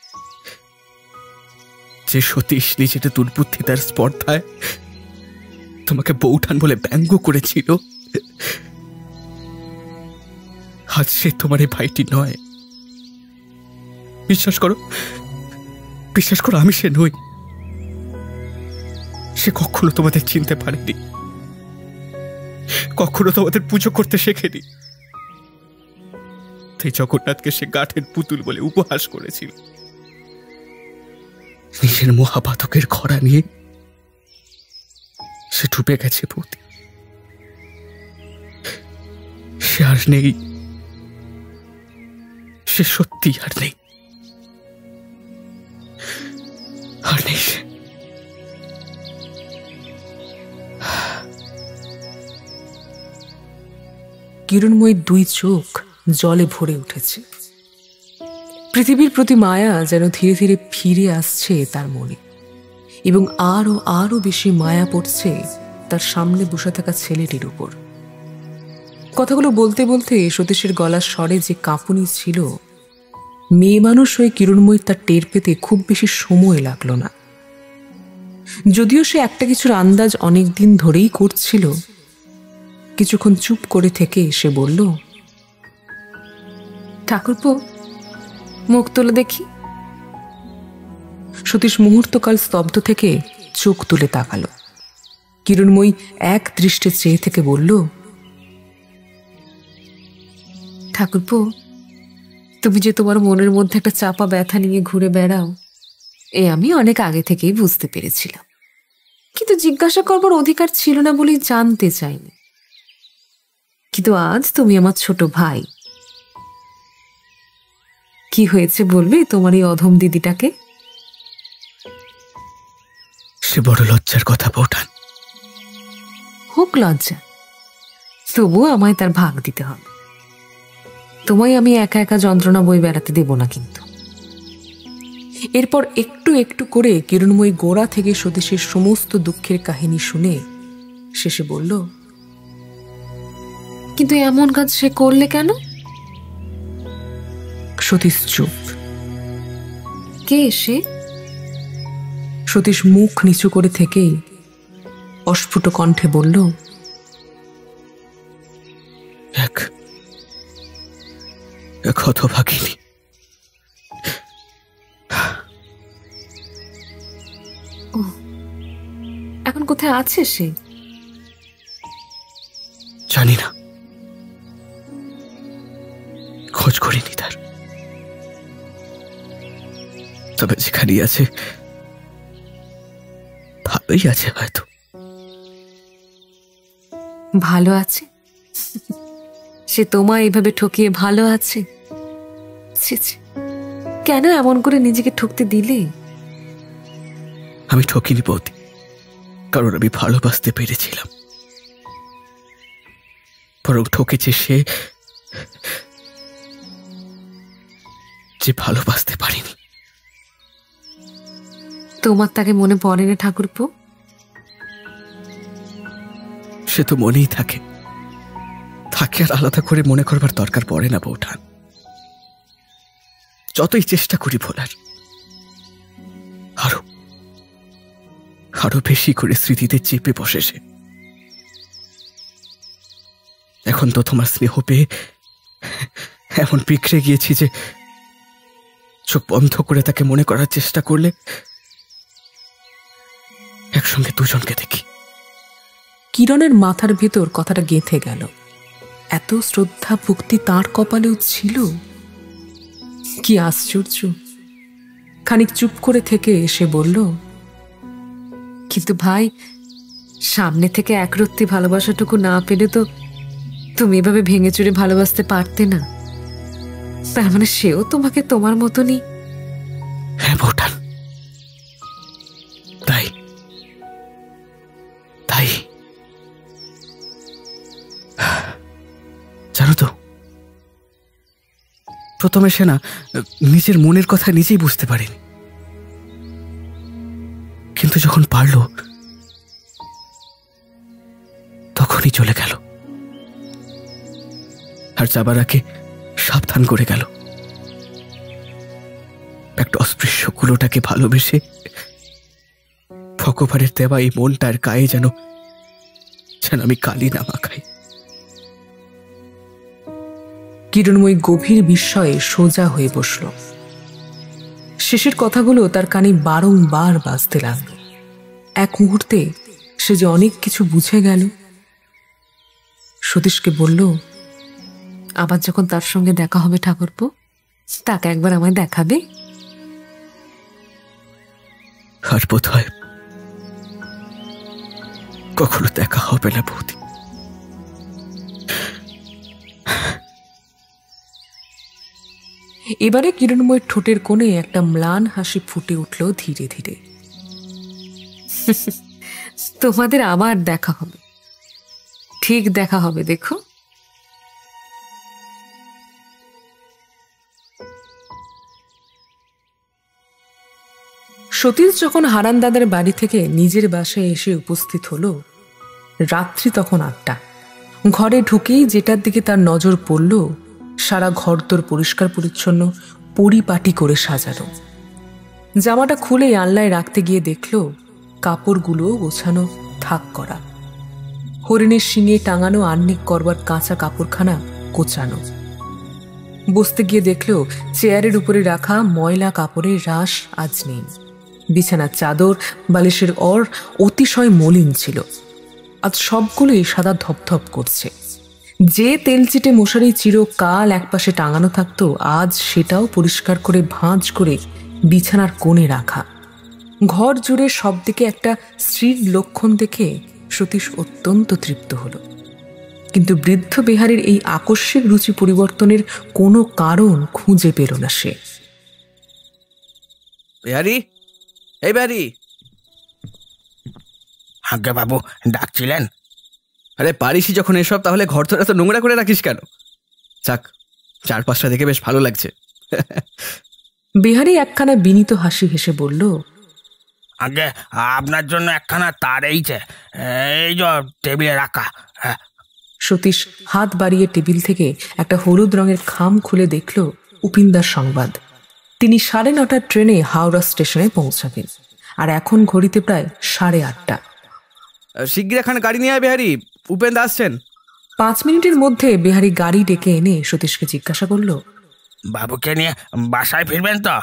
যে সতীশ নিজের দুর্বুদ্ধিতার স্পর্ধায় তোমাকে বৌঠান বলে ব্যঙ্গ করেছিল, আজ সে তোমার এই ভাইটি নয়। বিশ্বাস করো, আমি সে নই। সে কখনো তোমাদের চিনতে পারেনি, কখনো তোমাদের পুজো করতে শেখেনি। তাই জগন্নাথকে সে গাঠের পুতুল বলে উপহাস করেছিল। নিজের মহাপাতকের খরা নিয়ে সে ডুবে গেছে বৌদি। সে আর নেই, সে সত্যি আর নেই, আর নেই সে। কিরণময়ীর দুই চোখ জলে ভরে উঠেছে। পৃথিবীর প্রতি মায়া যেন ধীরে ধীরে ফিরে আসছে তার মনে, এবং আরো আরো বেশি মায়া পড়ছে তার সামনে বসে থাকা ছেলেটির উপর। কথাগুলো বলতে বলতে সতীশের গলার স্বরে যে কাঁপুনি ছিল, মেয়ে মানুষ হয়ে কিরণময়ীর তার টের পেতে খুব বেশি সময় লাগলো না। যদিও সে একটা কিছুর আন্দাজ অনেকদিন ধরেই করছিল, কিছুক্ষণ চুপ করে থেকে সে বলল, ঠাকুরপো, মুখ তুলে দেখি। সতীশ মুহূর্তকাল স্তব্ধ থেকে চোখ তুলে তাকালো। কিরণময়ী এক দৃষ্টে চেয়ে থেকে বলল, ঠাকুরপো, তুমি যে তোমার মনের মধ্যে একটা চাপা ব্যথা নিয়ে ঘুরে বেড়াও, এ আমি অনেক আগে থেকেই বুঝতে পেরেছিলাম, কিন্তু জিজ্ঞাসা করবার অধিকার ছিল না বলেই জানতে চাইনি। কিন্তু আজ তুমি আমার ছোট ভাই, কি হয়েছে বলবে তোমার এই অধম দিদিটাকে? সে বড় লজ্জার কথা বৌঠান। হোক লজ্জা, তবুও আমায় তার ভাগ দিতে হবে। তোমায় আমি একা একা যন্ত্রণা বই বেড়াতে দেব না কিন্তু। এরপর একটু একটু করে কিরণময়ী গোড়া থেকে সতীশের সমস্ত দুঃখের কাহিনী শুনে শেষে বলল, কিন্তু এমন কাজ সে করলে কেন? সতীশ চুপ। কে সে? সতীশ মুখ নিচু করে থেকেই অস্ফুট কণ্ঠে বলল, এক হতভাগিনী। এখন কোথায় আছে সে? জানি না, খোঁজ করিনি তার। তবে যেখানেই আছে ভালোই আছে হয়তো। ভালো আছে? সে তোমায় এভাবে ঠকিয়ে ভালো আছে? কেন এমন করে নিজেকে ঠকতে দিলে? আমি ঠকিনি বৌদি, কারণ আমি ভালোবাসতে পেরেছিলাম। বরং ঠকেছে সে, যে ভালোবাসতে পারিনি। তোমার তাকে মনে পড়ে না ঠাকুরপো? সে তো মনেই থাকে, আর আলাদা করে মনে করবার দরকার পড়ে না বৌঠান। যতই চেষ্টা করি ভোলার, আরো আরো বেশি করে স্মৃতিতে চেপে বসে সে। এখন তো তোমার স্নেহ পেয়ে এমন বিগড়ে গিয়েছি যে চোখ বন্ধ করে তাকে মনে করার চেষ্টা করলে একসঙ্গে দুজনকে দেখি। কিরণের মাথার ভেতর কথাটা গেঁথে গেল। এত শ্রদ্ধা ভক্তি তাঁর কপালেও ছিল। কি আশ্চর্য! খানিক চুপ করে থেকে সে বলল, কিন্তু ভাই, সামনে থেকে একরত্তি ভালোবাসাটুকু না পেলে তো তুমি এভাবে ভেঙে চুরে ভালোবাসতে পারতে না। তার মানে সেও তোমাকে তোমার মতনই? হ্যাঁ বৌঠান, তাই তাই। জানো তো, প্রথমে সে না নিজের মনের কথা নিজেই বুঝতে পারেনি, কিন্তু যখন পারল তখনই চলে গেল। আর যাবার আগে সাবধান করে গেল, একটা অস্পৃশ্য কুলোটাকে ভালোবেসে ভগবানের দেওয়া এই মনটার গায়ে যেন আমি কালি না মাখাই। কিরণময়ী গভীর বিস্ময়ে সোজা হয়ে বসল। শেষের কথাগুলো তার কানে বারংবার বাজতে লাগলো। এক মুহূর্তে সে যে অনেক কিছু বুঝে গেল। সতীশকে বলল, আবার যখন তার সঙ্গে দেখা হবে ঠাকুরপো, তাকে একবার আমায় দেখাবে? আর বোধ হয় কখনো দেখা হবে না বৌদি। এবারে কিরণময়ের ঠোঁটের কোণে একটা ম্লান হাসি ফুটে উঠল ধীরে ধীরে। তোমাদের আবার দেখা হবে, ঠিক দেখা হবে, দেখো। সতীশ যখন হারান দাদার বাড়ি থেকে নিজের বাসায় এসে উপস্থিত হলো, রাত্রি তখন 8টা। ঘরে ঢুকেই যেটার দিকে তার নজর পড়ল, সারা ঘরদোর পরিষ্কার পরিচ্ছন্ন, পরিপাটি করে সাজানো। জামাটা খুলে আনলায় রাখতে গিয়ে দেখল কাপড়গুলো গোছানো, থাক করা। হরিণের শিঙে টাঙানো আহ্নিক করবার কাঁচা কাপড়খানা কোচানো। বসতে গিয়ে দেখল চেয়ারের উপরে রাখা ময়লা কাপড়ের রাশ আজ নেই। বিছানার চাদর, বালিশের অর অতিশয় মলিন ছিল, আজ সবগুলোই সাদা ধপধপ করছে। যে তেলচিটে মশারি চিরকাল একপাশে টাঙানো থাকতো, আজ সেটাও পরিষ্কার করে ভাঁজ করে বিছানার কোণে রাখা। ঘর জুড়ে সব দিকে একটা স্ত্রীর লক্ষণ দেখে সতীশ অত্যন্ত তৃপ্ত হল। কিন্তু বৃদ্ধ বিহারীর এই আকস্মিক রুচি পরিবর্তনের কোনো কারণ খুঁজে পেল না সে। বিহারি, এই বিহারি। আজ্ঞে বাবু, ডাকছিলেন? আরে পারিসই যখন এসব, তাহলে ঘর তো এত নোংরা করে রাখিস কেন? যাক, চারপাশটা দেখে বেশ ভালো লাগছে। বিহারী একখানা বিনীত হাসি হেসে বলল, আজ্ঞে আপনার জন্য একখানা তার এইছে, এই যে টেবিলে রাখা। সতীশ হাত বাড়িয়ে টেবিল থেকে একটা হলুদ রঙের খাম খুলে দেখল উপিন্দার সংবাদ। তিনি 9:30টার ট্রেনে হাওড়া স্টেশনে পৌঁছাবেন, আর এখন ঘড়িতে প্রায় 8:30। শিগগির একখানা গাড়ি নিয়ে আয় বিহারি, উপেন্দা আসছেন। 5 মিনিটের মধ্যে বিহারী গাড়ি ডেকে এনে সতীশকে জিজ্ঞাসা করল, বাবুকে নিয়ে বাসায় ফিরবেন তো?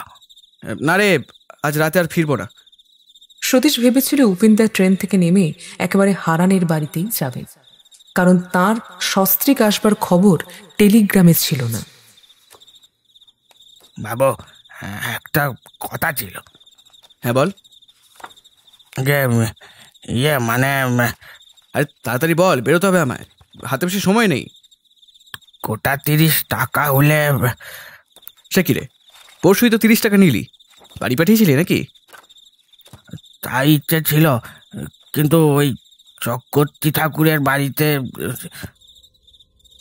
না রে, আজ রাতে আর ফিরবো না। সতীশ ভেবেছিল উপেন্দা ট্রেন থেকে নেমে একেবারে হারানের বাড়িতেই যাবে, কারণ তার সস্ত্রীক আসবার খবর টেলিগ্রামে ছিল না। বাবু, একটা কথা ছিল। হ্যাঁ বল। মানে আরে তাড়াতাড়ি বল, বেরোতে হবে আমায়, হাতে বেশি সময় নেই। 30 টাকা হলে। সে কি রে, পরশুই তো 30 টাকা নিলি, বাড়ি পাঠিয়েছিলি নাকি? তাই ইচ্ছে ছিল, কিন্তু ওই চক্রবর্তী ঠাকুরের বাড়িতে।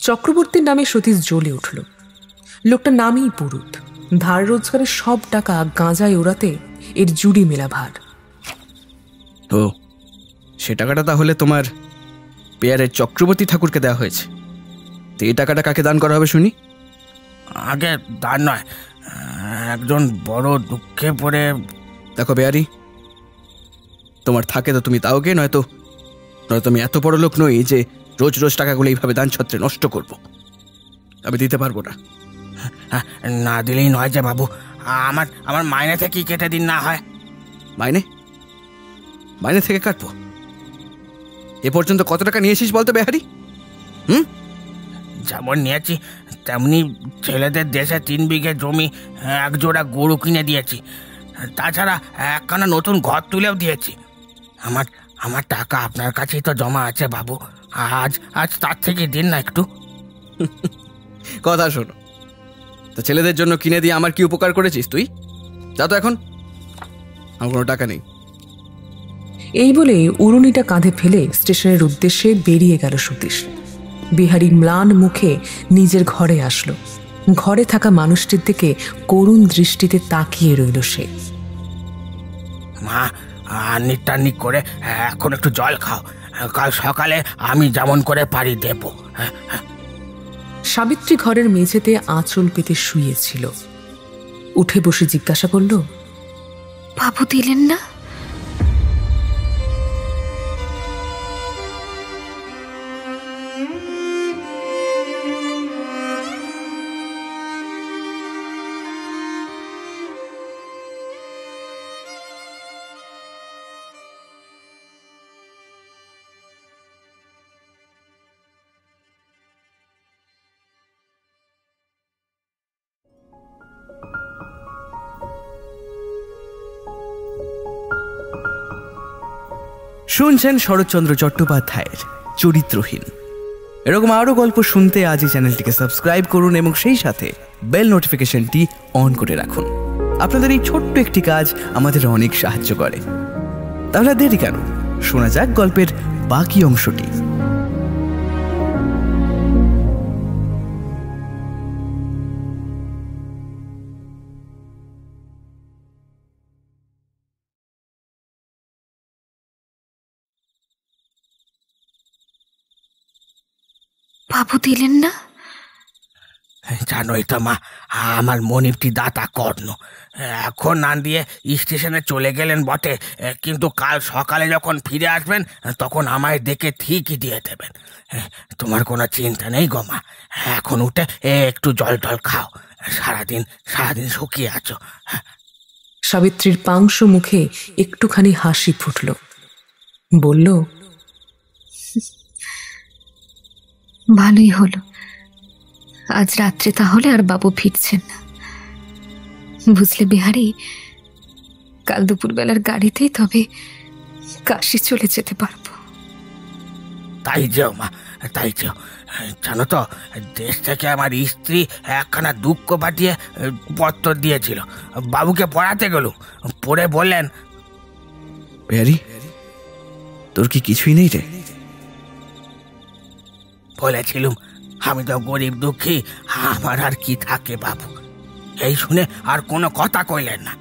চক্রবর্তীর নামে সতীশ জ্বলে উঠল। লোকটা নামই পুরুত, ধার রোজগারের সব টাকা গাঁজায় ওড়াতে এর জুড়ি মেলা ভার। ও, সে টাকাটা তাহলে তোমার পেয়ারের চক্রবর্তী ঠাকুরকে দেওয়া হয়েছে। তো এই টাকাটা কাকে দান করা হবে শুনি? আগে দান নয়, একজন বড় দুঃখে পড়ে। দেখো বেয়ারি, তোমার থাকে তো তুমি তাও কে, নয়তো আমি এত বড় লোক নই যে রোজ রোজ টাকাগুলো এইভাবে দান ছত্রে নষ্ট করব। আমি দিতে পারবো না। না দিলেই নয় যে বাবু, আমার মাইনে থেকে কেটে দিন না হয়। মাইনে থেকে কাটবো? এ পর্যন্ত কত টাকা নিয়েছিস বলতো বেহারি? যেমন নিয়েছি তেমনি ছেলেদের দেশে 3 বিঘে জমি, 1 জোড়া গরু কিনে দিয়েছি, তাছাড়া একখানা নতুন ঘর তুলেও দিয়েছি। আমার টাকা আপনার কাছেই তো জমা আছে বাবু, আজ তার থেকে দিন না একটু। কথা শোনো, তো ছেলেদের জন্য কিনে দিয়ে আমার কি উপকার করেছিস তুই? যা তো এখন, আমার কোনো টাকা নেই। এই বলে উড়ুনিটা কাঁধে ফেলে স্টেশনের উদ্দেশ্যে বেরিয়ে গেল সতীশ। বিহারী ম্লান মুখে নিজের ঘরে আসলো। ঘরে থাকা মানুষটির দিকে করুণ দৃষ্টিতে তাকিয়ে রইল সে। মা, আন্নিক টান্নিক করে এখন একটু জল খাও, কাল সকালে আমি যেমন করে পারি দেব। সাবিত্রী ঘরের মেঝেতে আঁচল পেতে শুয়েছিল। উঠে বসে জিজ্ঞাসা করল, বাবু দিলেন না? শুনছেন শরৎচন্দ্র চট্টোপাধ্যায়ের চরিত্রহীন। এরকম আরও গল্প শুনতে আজই চ্যানেলটিকে সাবস্ক্রাইব করুন এবং সেই সাথে বেল নোটিফিকেশনটি অন করে রাখুন। আপনাদের এই ছোট্ট একটি কাজ আমাদের অনেক সাহায্য করে। তাহলে দেরি কেন, শোনা যাক গল্পের বাকি অংশটি। বাবু দিলেন না? জানোই তো মা, আমার মনিবটি দাতা কর্ণ এখন না দিয়ে স্টেশনে চলে গেলেন বটে, কিন্তু কাল সকালে যখন ফিরে আসবেন তখন আমায় ডেকে ঠিকই দিয়ে দেবেন। তোমার কোনো চিন্তা নেই গো মা, এখন উঠে একটু জল টল খাও, সারাদিন শুকিয়ে আছো। সাবিত্রীর পাংশু মুখে একটুখানি হাসি ফুটল। বলল, ভালোই হলো, আজ রাত্রে তাহলে আর বাবু ফিরছেন না। বুঝলে বিহারি, কাল দুপুরবেলার গাড়িতেই তবে কাশি চলে যেতে পারবো। তাই যেও মা, তাই যেও। জানো তো, দেশ থেকে আমার স্ত্রী একখানা দুঃখ পাঠিয়ে পত্র দিয়েছিল, বাবুকে পড়াতে গেল, পড়ে বললেন, বিহারি তোর কি কিছুই নেই রে? বলেছিলুম আমি তো গরিব দুঃখী, আমার আর কি থাকে বাবু। এই শুনে আর কোনো কথা কইলেন না।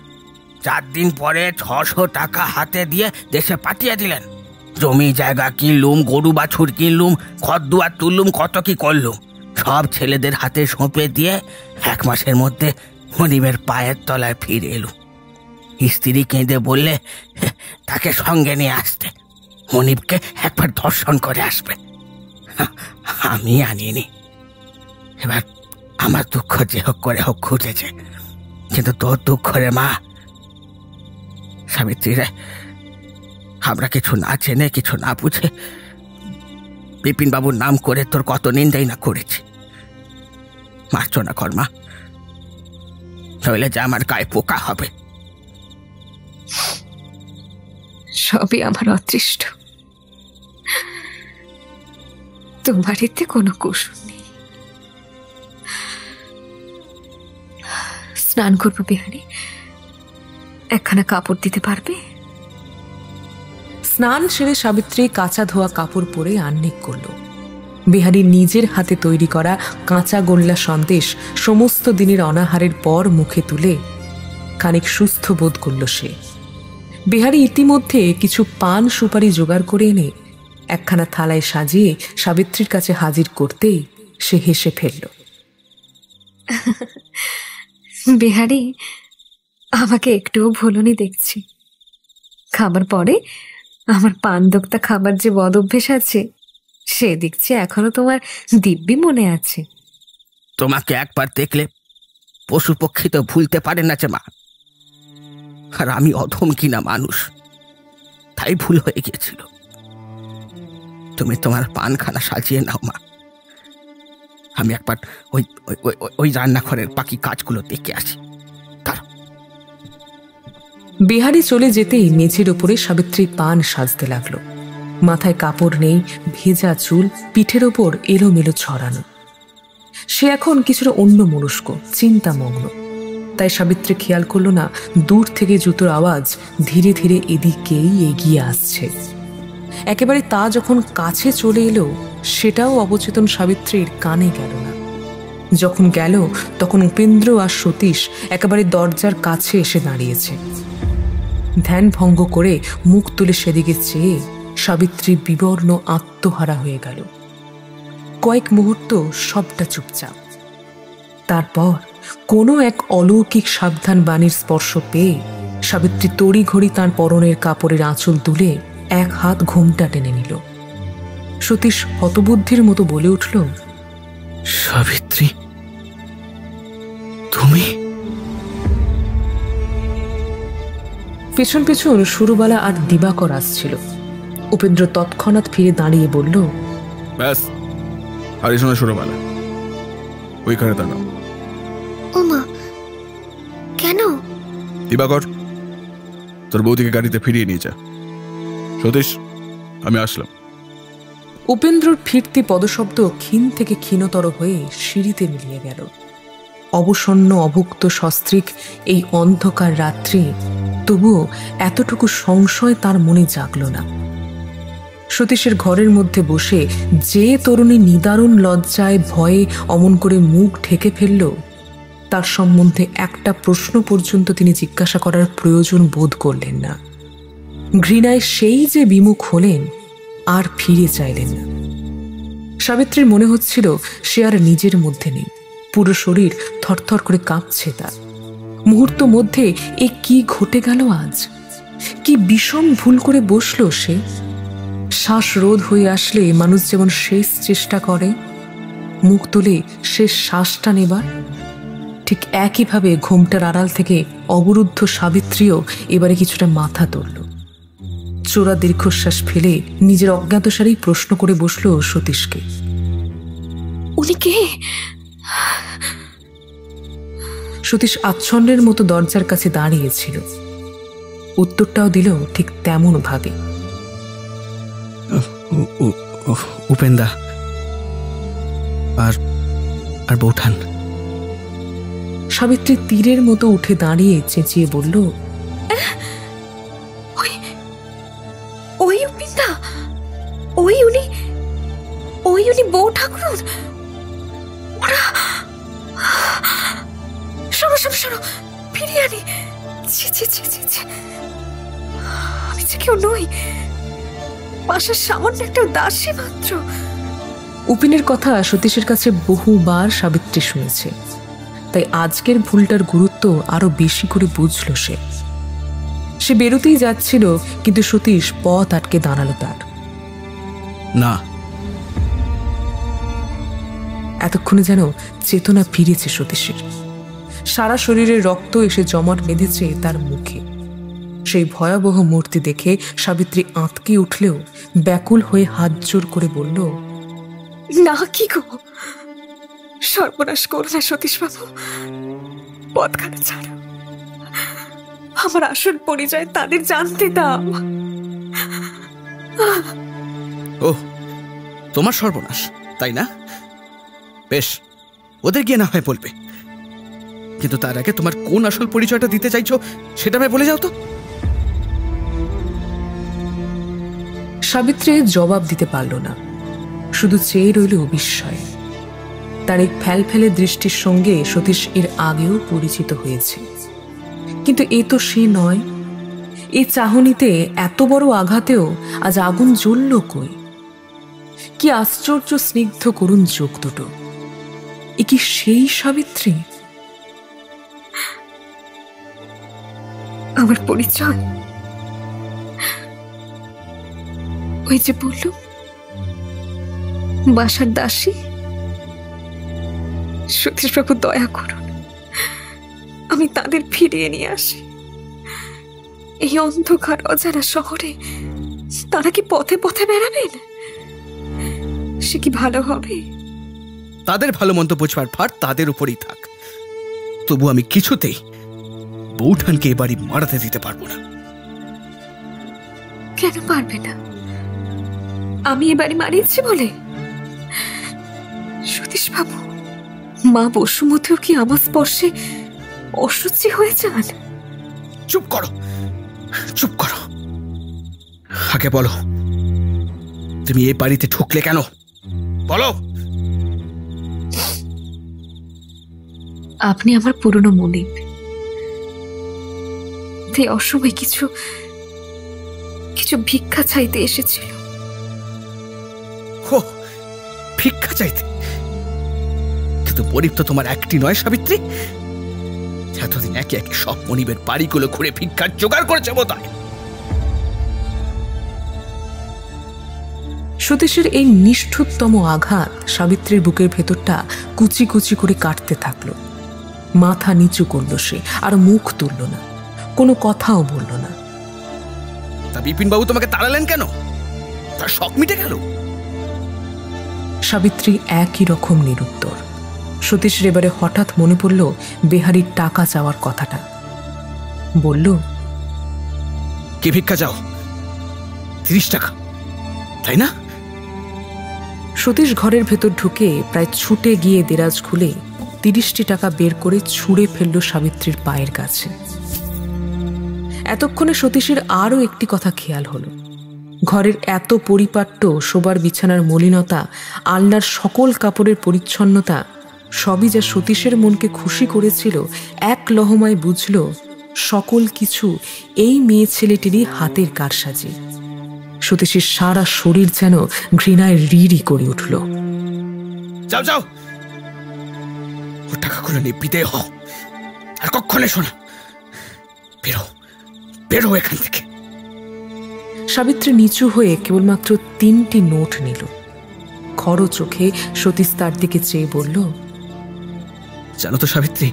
4 দিন পরে 600 টাকা হাতে দিয়ে দেশে পাঠিয়ে দিলেন। জমি জায়গা কিনলুম, গরু বাছুর কিনলুম, ঘর দুয়ার তুললুম, কত কি করলুম। সব ছেলেদের হাতে সঁপে দিয়ে 1 মাসের মধ্যে মনিবের পায়ের তলায় ফিরে এলুম। স্ত্রী কেঁদে বললে তাকে সঙ্গে নিয়ে আসতে, মনিবকে একবার দর্শন করে আসবে। আমি আনিনি। এবার আমার দুঃখ যে হোক করে হোক ঘুটেছে, কিন্তু তোর দুঃখ রে মা। সাবিত্রী রে, আমরা কিছু না চেনে কিছু না বুঝে বিপিন বাবুর নাম করে তোর কত নিন্দাই না করেছি। মার্জনা কর মা, নইলে যে আমার গায়ে পোকা হবে। সবই আমার অদৃষ্ট, তোমার এতে কোনো কসুর নেই। স্নান করবো বিহারি, একখানা কাপড় দিতে পারবে? স্নান সেরে সাবিত্রী কাঁচা ধোয়া কাপড় পরে আহ্নিক করল। বিহারী নিজের হাতে তৈরি করা কাঁচা গোল্লা সন্দেশ সমস্ত দিনের অনাহারের পর মুখে তুলে খানিক সুস্থ বোধ করল সে। বিহারী ইতিমধ্যে কিছু পান সুপারি জোগাড় করে এনে একখানা থালায় সাজিয়ে সাবিত্রীর কাছে হাজির করতেই সে হেসে ফেলল। বিহারি, আমাকে একটুও ভুলনি দেখছি। খাবার পরে আমার পান দোক্তা খাবার যে বদ অভ্যেস আছে সে দেখছি এখনো তোমার দিব্যি মনে আছে। তোমাকে একবার দেখলে পশু পক্ষী তো ভুলতে পারে না যে মা। আর আমি অধম কিনা মানুষ, তাই ভুল হয়ে গিয়েছিল। তুমি তোমার পানখানা সাজিয়ে নাও মা, আমি একবার ওই রান্নাঘরের বাকি কাজগুলো দেখে আসি। বিহারী চলে যেতেই মেঝের উপরে সাবিত্রী পান সাজতে লাগলো। মাথায় কাপড় নেই, ভেজা চুল পিঠের ওপর এলোমেলো ছড়ানো। সে এখন কিছুটা অন্য মনস্ক, চিন্তামগ্ন। তাই সাবিত্রী খেয়াল করল না দূর থেকে জুতোর আওয়াজ ধীরে ধীরে এদিকেই এগিয়ে আসছে। একেবারে তা যখন কাছে চলে এলো সেটাও অবচেতন সাবিত্রীর কানে গেল না। যখন গেল তখন উপেন্দ্র আর সতীশ একেবারে দরজার কাছে এসে দাঁড়িয়েছে। ধ্যান ভঙ্গ করে মুখ তুলে সেদিকে চেয়ে সাবিত্রী বিবর্ণ আত্মহারা হয়ে গেল। কয়েক মুহূর্ত সবটা চুপচাপ। তারপর কোনো এক অলৌকিক সাবধান বাণীর স্পর্শ পেয়ে সাবিত্রী তড়িঘড়ি তাঁর পরনের কাপড়ের আঁচল তুলে 1 হাত ঘোমটা টেনে নিল। সতীশ হতবুদ্ধির মতো বলে উঠল, সাবিত্রী তুমি? পেছন পেছন সুরবালা আর দিবাকর আসছিল। উপেন্দ্র তৎক্ষণাৎ ফিরে দাঁড়িয়ে বলল, ব্যাস, আর এই সময় সুরবালা ওইখানে দাঁড়াও। ও মা, কেন? দিবাকর, তোর বৌদিকে গাড়িতে ফিরিয়ে নিয়ে যা। সতীশ, আমি আসলাম। উপেন্দ্রর ফিরতি পদশব্দ ক্ষীণ থেকে ক্ষীণতর হয়ে সিঁড়িতে মিলিয়ে গেল। অবসন্ন অভুক্ত সস্ত্রীক এই অন্ধকার রাত্রে তবুও এতটুকু সংশয় তার মনে জাগল না। সতীশের ঘরের মধ্যে বসে যে তরুণী নিদারুণ লজ্জায় ভয়ে অমন করে মুখ ঢেকে ফেলল, তার সম্বন্ধে একটা প্রশ্ন পর্যন্ত তিনি জিজ্ঞাসা করার প্রয়োজন বোধ করলেন না। ঘৃণায় সেই যে বিমুখ হলেন, আর ফিরে চাইলেন না। সাবিত্রীর মনে হচ্ছিল সে আর নিজের মধ্যে নেই, পুরো শরীর থরথর করে কাঁপছে তার। মুহূর্ত মধ্যে এ কি ঘটে গেল আজ? কি বিষম ভুল করে বসল সে? শ্বাসরোধ হয়ে আসলে মানুষ যেমন শেষ চেষ্টা করে মুখ তুলে শেষ শ্বাসটা নেবার, ঠিক একইভাবে ঘোমটার আড়াল থেকে অবরুদ্ধ সাবিত্রীও এবারে কিছুটা মাথা তুলল। চোরা দীর্ঘশ্বাস ফেলে নিজের অজ্ঞাতসারেই প্রশ্ন করে বসল সতীশকে, উনি কে? সতীশ আচ্ছন্নের মতো দরজার কাছে দাঁড়িয়েছিল। উত্তরটাও দিল ঠিক তেমন ভাবে, উপেন্দা আর আর বৌঠান। সাবিত্রী তীরের মতো উঠে দাঁড়িয়ে চেঁচিয়ে বলল, ওই উপেন্দা, ওই উনি বউ ঠাকুর। সরো ফিরিয়ে আনি। আমি যে কেউ নই, বাসার সামান্য একটা দাসী মাত্র। উপিনের কথা সতীশের কাছে বহুবার সাবিত্রী শুনেছে, তাই আজকের ভুলটার গুরুত্ব আরো বেশি করে বুঝল সে। সে বেরোতেই যাচ্ছিল, কিন্তু সতীশ পথ আটকে দাঁড়ালো তার। না। এতক্ষণে যেন চেতনা ফিরেছে সতীশের। সারা শরীরে রক্ত এসে জমাট বেঁধেছে তার মুখে। সেই ভয়াবহ মূর্তি দেখে সাবিত্রী আঁতকে উঠলেও ব্যাকুল হয়ে হাত জোর করে বলল, না, কি গো, সর্বনাশ করো না সতীশবাবু, পথখানা ছাড়ো। আমার আসল পরিচয় তাদের জানতে দাও। ও, তোমার সর্বনাশ, তাই না? বেশ, ওদের গিয়ে না হয় বলবে, কিন্তু তার আগে তোমার কোন আসল পরিচয়টা দিতে চাইছো সেটা আমায় বলে যাও তো। সাবিত্রী জবাব দিতে পারল না, শুধু চেয়ে রইল বিস্ময়ে। তার এক ফ্যালফেলে দৃষ্টির সঙ্গে সতীশ এর আগেও পরিচিত হয়েছে, কিন্তু এ তো সে নয়। এই চাহনিতে এত বড় আঘাতেও আজ আগুন জ্বলল কই? কি আশ্চর্য স্নিগ্ধ করুণ চোখ দুটো! এ কি সেই সাবিত্রী? আমার পরিচয় ওই যে বললুম, বাসার দাসী। সতীশবাবু দয়া করুন, আমি তাদের ফিরিয়ে নিয়ে আসি। এই অন্ধকার অজানা শহরে তারা কি পথে পথে বেড়াবেন? সে কি ভালো হবে? তাদের ভালো মন্দ বুঝবার ভার তাদের উপরেই থাক। তবু আমি কিছুতেই বৌঠানকে এ বাড়ি মারাতে দিতে পারবো না। কেন পারবে না? আমি এ বাড়ি মারিয়েছি বলে? সতীশবাবু, মা বসুমতীও কি আমার স্পর্শে অসুচি হয়ে যান? চুপ করো, চুপ করো। আগে বলো, তুমি এ বাড়িতে ঢুকলে কেন? বলো। আপনি আমার পুরনো মনিব, তাই অসময় কিছু ভিক্ষা চাইতে এসেছিল। ভিক্ষা চাইতে? কিন্তু মনিব তো তোমার একটি নয় সাবিত্রী। এতদিন একে একে সব মনিবের বাড়িগুলো ঘুরে ভিক্ষার জোগাড় করেছে বোধহয়। সতীশের এই নিষ্ঠুরতম আঘাত সাবিত্রীর বুকের ভেতরটা কুচি কুচি করে কাটতে থাকলো। মাথা নিচু করল সে, আর মুখ তুলল না, কোনো কথাও বলল না। তা বিপিনবাবু তোমাকে তাড়ালেন কেন? তার শখ মিটে গেল? সাবিত্রী একই রকম নিরুত্তর। সতীশের এবারে হঠাৎ মনে পড়ল বেহারির টাকা চাওয়ার কথাটা। বলল, কি ভিক্ষা চাও? 30 টাকা? তাই না? সতীশ ঘরের ভেতর ঢুকে প্রায় ছুটে গিয়ে দেরাজ খুলে 30টি টাকা বের করে ছুঁড়ে ফেলল সাবিত্রীর পায়ের কাছে। এতক্ষণে সতীশের আরও একটি কথা খেয়াল হলো। ঘরের এত পরিপাট্য, শোবার বিছানার মলিনতা, আলনার সকল কাপড়ের পরিচ্ছন্নতা সবই যা সতীশের মনকে খুশি করেছিল, এক লহমায় বুঝল সকল কিছু এই মেয়ে ছেলেটিরই হাতের কারসাজি। সতীশের সারা শরীর যেন ঘৃণায় রিরি করে উঠল। যাও যাও, ও টাকাগুলো নিয়ে বিদেয় হও, আর কখনো শোনা। বেরো বেরো এখান থেকে। সাবিত্রী নিচু হয়ে কেবলমাত্র 3টি নোট নিল। খড়ো চোখে সতীশ তার দিকে চেয়ে বলল, জানো তো সাবিত্রী,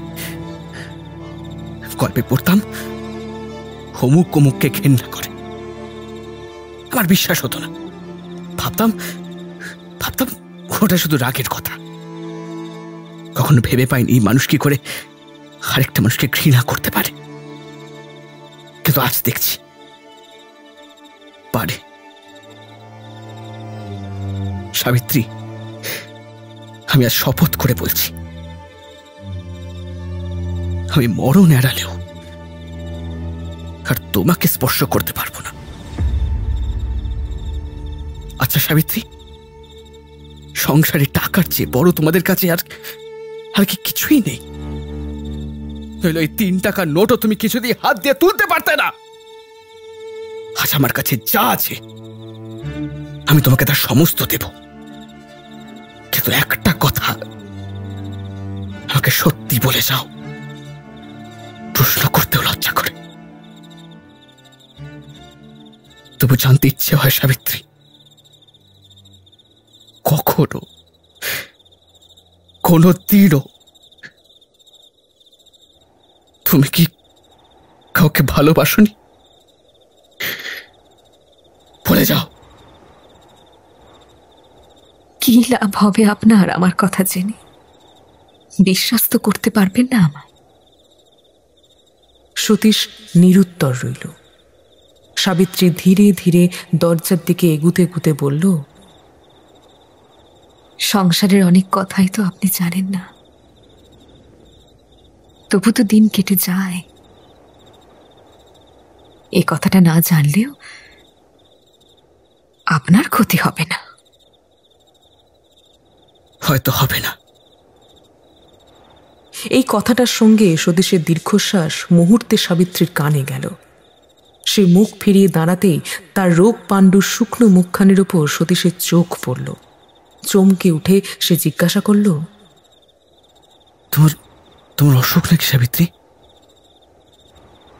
গল্পে পড়তাম অমুক অমুককে ঘেন্না করে। আমার বিশ্বাস হতো না, ভাবতাম ওটা শুধু রাগের কথা। কখনো ভেবে পাইনি এই মানুষ কি করে আরেকটা মানুষকে ঘৃণা করতে পারে। কিন্তু আজ দেখছি পারে। সাবিত্রী, আমি আজ শপথ করে বলছি, আমি মরণ এড়ালেও আর তোমাকে স্পর্শ করতে পারবো না। আচ্ছা সাবিত্রী, সংসারে টাকার চেয়ে বড় তোমাদের কাছে আর কি কিছুই নেই? নইলে ওই 3 টাকার নোটও তুমি কিছু দিয়ে হাত দিয়ে তুলতে পারতে না। আজ আমার কাছে যা আছে আমি তোমাকে তার সমস্ত দেব, কিন্তু একটা কথা আমাকে সত্যি বলে যাও, প্রশ্ন করতেও লজ্জা করে। তবু জানতে ইচ্ছে হয় সাবিত্রী, কখনো কোনো দিনও তুমি কি কাউকে ভালোবাসোনি? বলে যাও। কি লাভ হবে আপনার আমার কথা জেনে? বিশ্বাস তো করতে পারবেন না আমায়। সতীশ নিরুত্তর রইল। সাবিত্রী ধীরে ধীরে দরজার দিকে এগুতে এগুতে বলল, সংসারের অনেক কথাই তো আপনি জানেন না, তবু তো দিন কেটে যায়। এই কথাটা না জানলেও আপনার ক্ষতি হবে না। হয়তো হবে না। এই কথাটার সঙ্গে সতীশের দীর্ঘশ্বাস মুহূর্তে সাবিত্রীর কানে গেল। সে মুখ ফিরিয়ে দাঁড়াতেই তার রোগ পাণ্ডুর শুকনো মুখখানির উপর সতীশের চোখ পড়ল। চমকে উঠে সে জিজ্ঞাসা করল, তোমার অসুখ নাকি সাবিত্রী?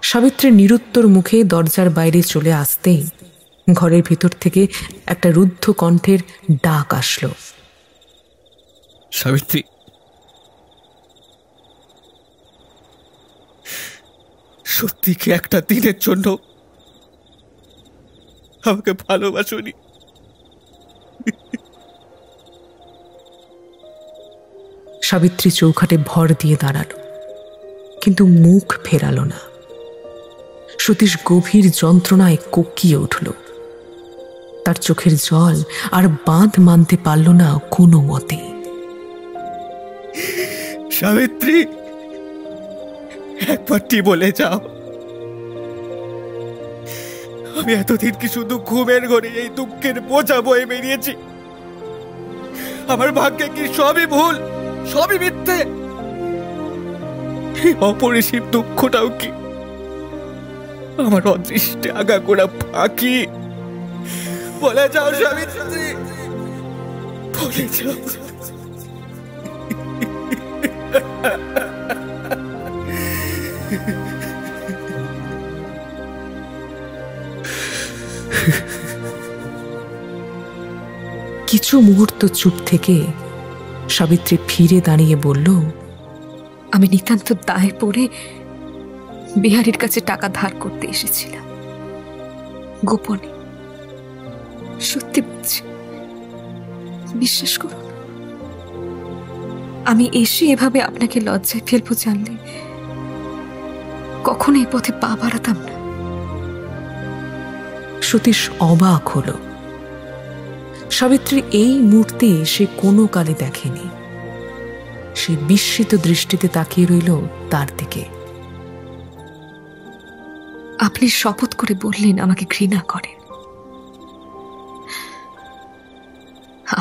সাবিত্রীর নিরুত্তর মুখে দরজার বাইরে চলে আসতেই ঘরের ভিতর থেকে একটা রুদ্ধ কণ্ঠের ডাক আসলো, সাবিত্রী, সত্যি কি একটা দিনের জন্য আমাকে ভালোবাসোনি? সাবিত্রী চৌখাটে ভর দিয়ে দাঁড়ালো, কিন্তু মুখ ফেরালো না। সতীশ গভীর যন্ত্রণায় কোকিয়ে উঠল। তার চোখের জল আর বাঁধ মানতে পারল না কোনো মতে। সাবিত্রী, একবারটি বলে যাও, আমি এতদিন কি শুধু ঘুমের ঘরে এই দুঃখের বোঝা বয়ে বেরিয়েছি? আমার ভাগ্যে কি সবই ভুল, সবই মিথ্যে? এই অপরিসীম দুঃখটাও কি আমার অদৃষ্টে আগাগোড়া ফাঁকি? বলে যাও সাবিত্রী, বলে যাও। কিছু মুহূর্ত চুপ থেকে সাবিত্রী ফিরে দাঁড়িয়ে বলল, আমি নিতান্ত দায়ে পড়ে বিহারীর কাছে টাকা ধার করতে এসেছিলাম, গোপনে। সত্যি বলছি, বিশ্বাস করুন। আমি এসে এভাবে আপনাকে লজ্জায় ফেলবো জানলে কখনো এই পথে পা বাড়াতাম না। সতীশ অবাক হল। সাবিত্রী এই মূর্তি সে কোনো কালে দেখেনি। সে বিস্মিত দৃষ্টিতে তাকিয়ে রইল তার দিকে। আপনি শপথ করে বললেন আমাকে ঘৃণা করেন।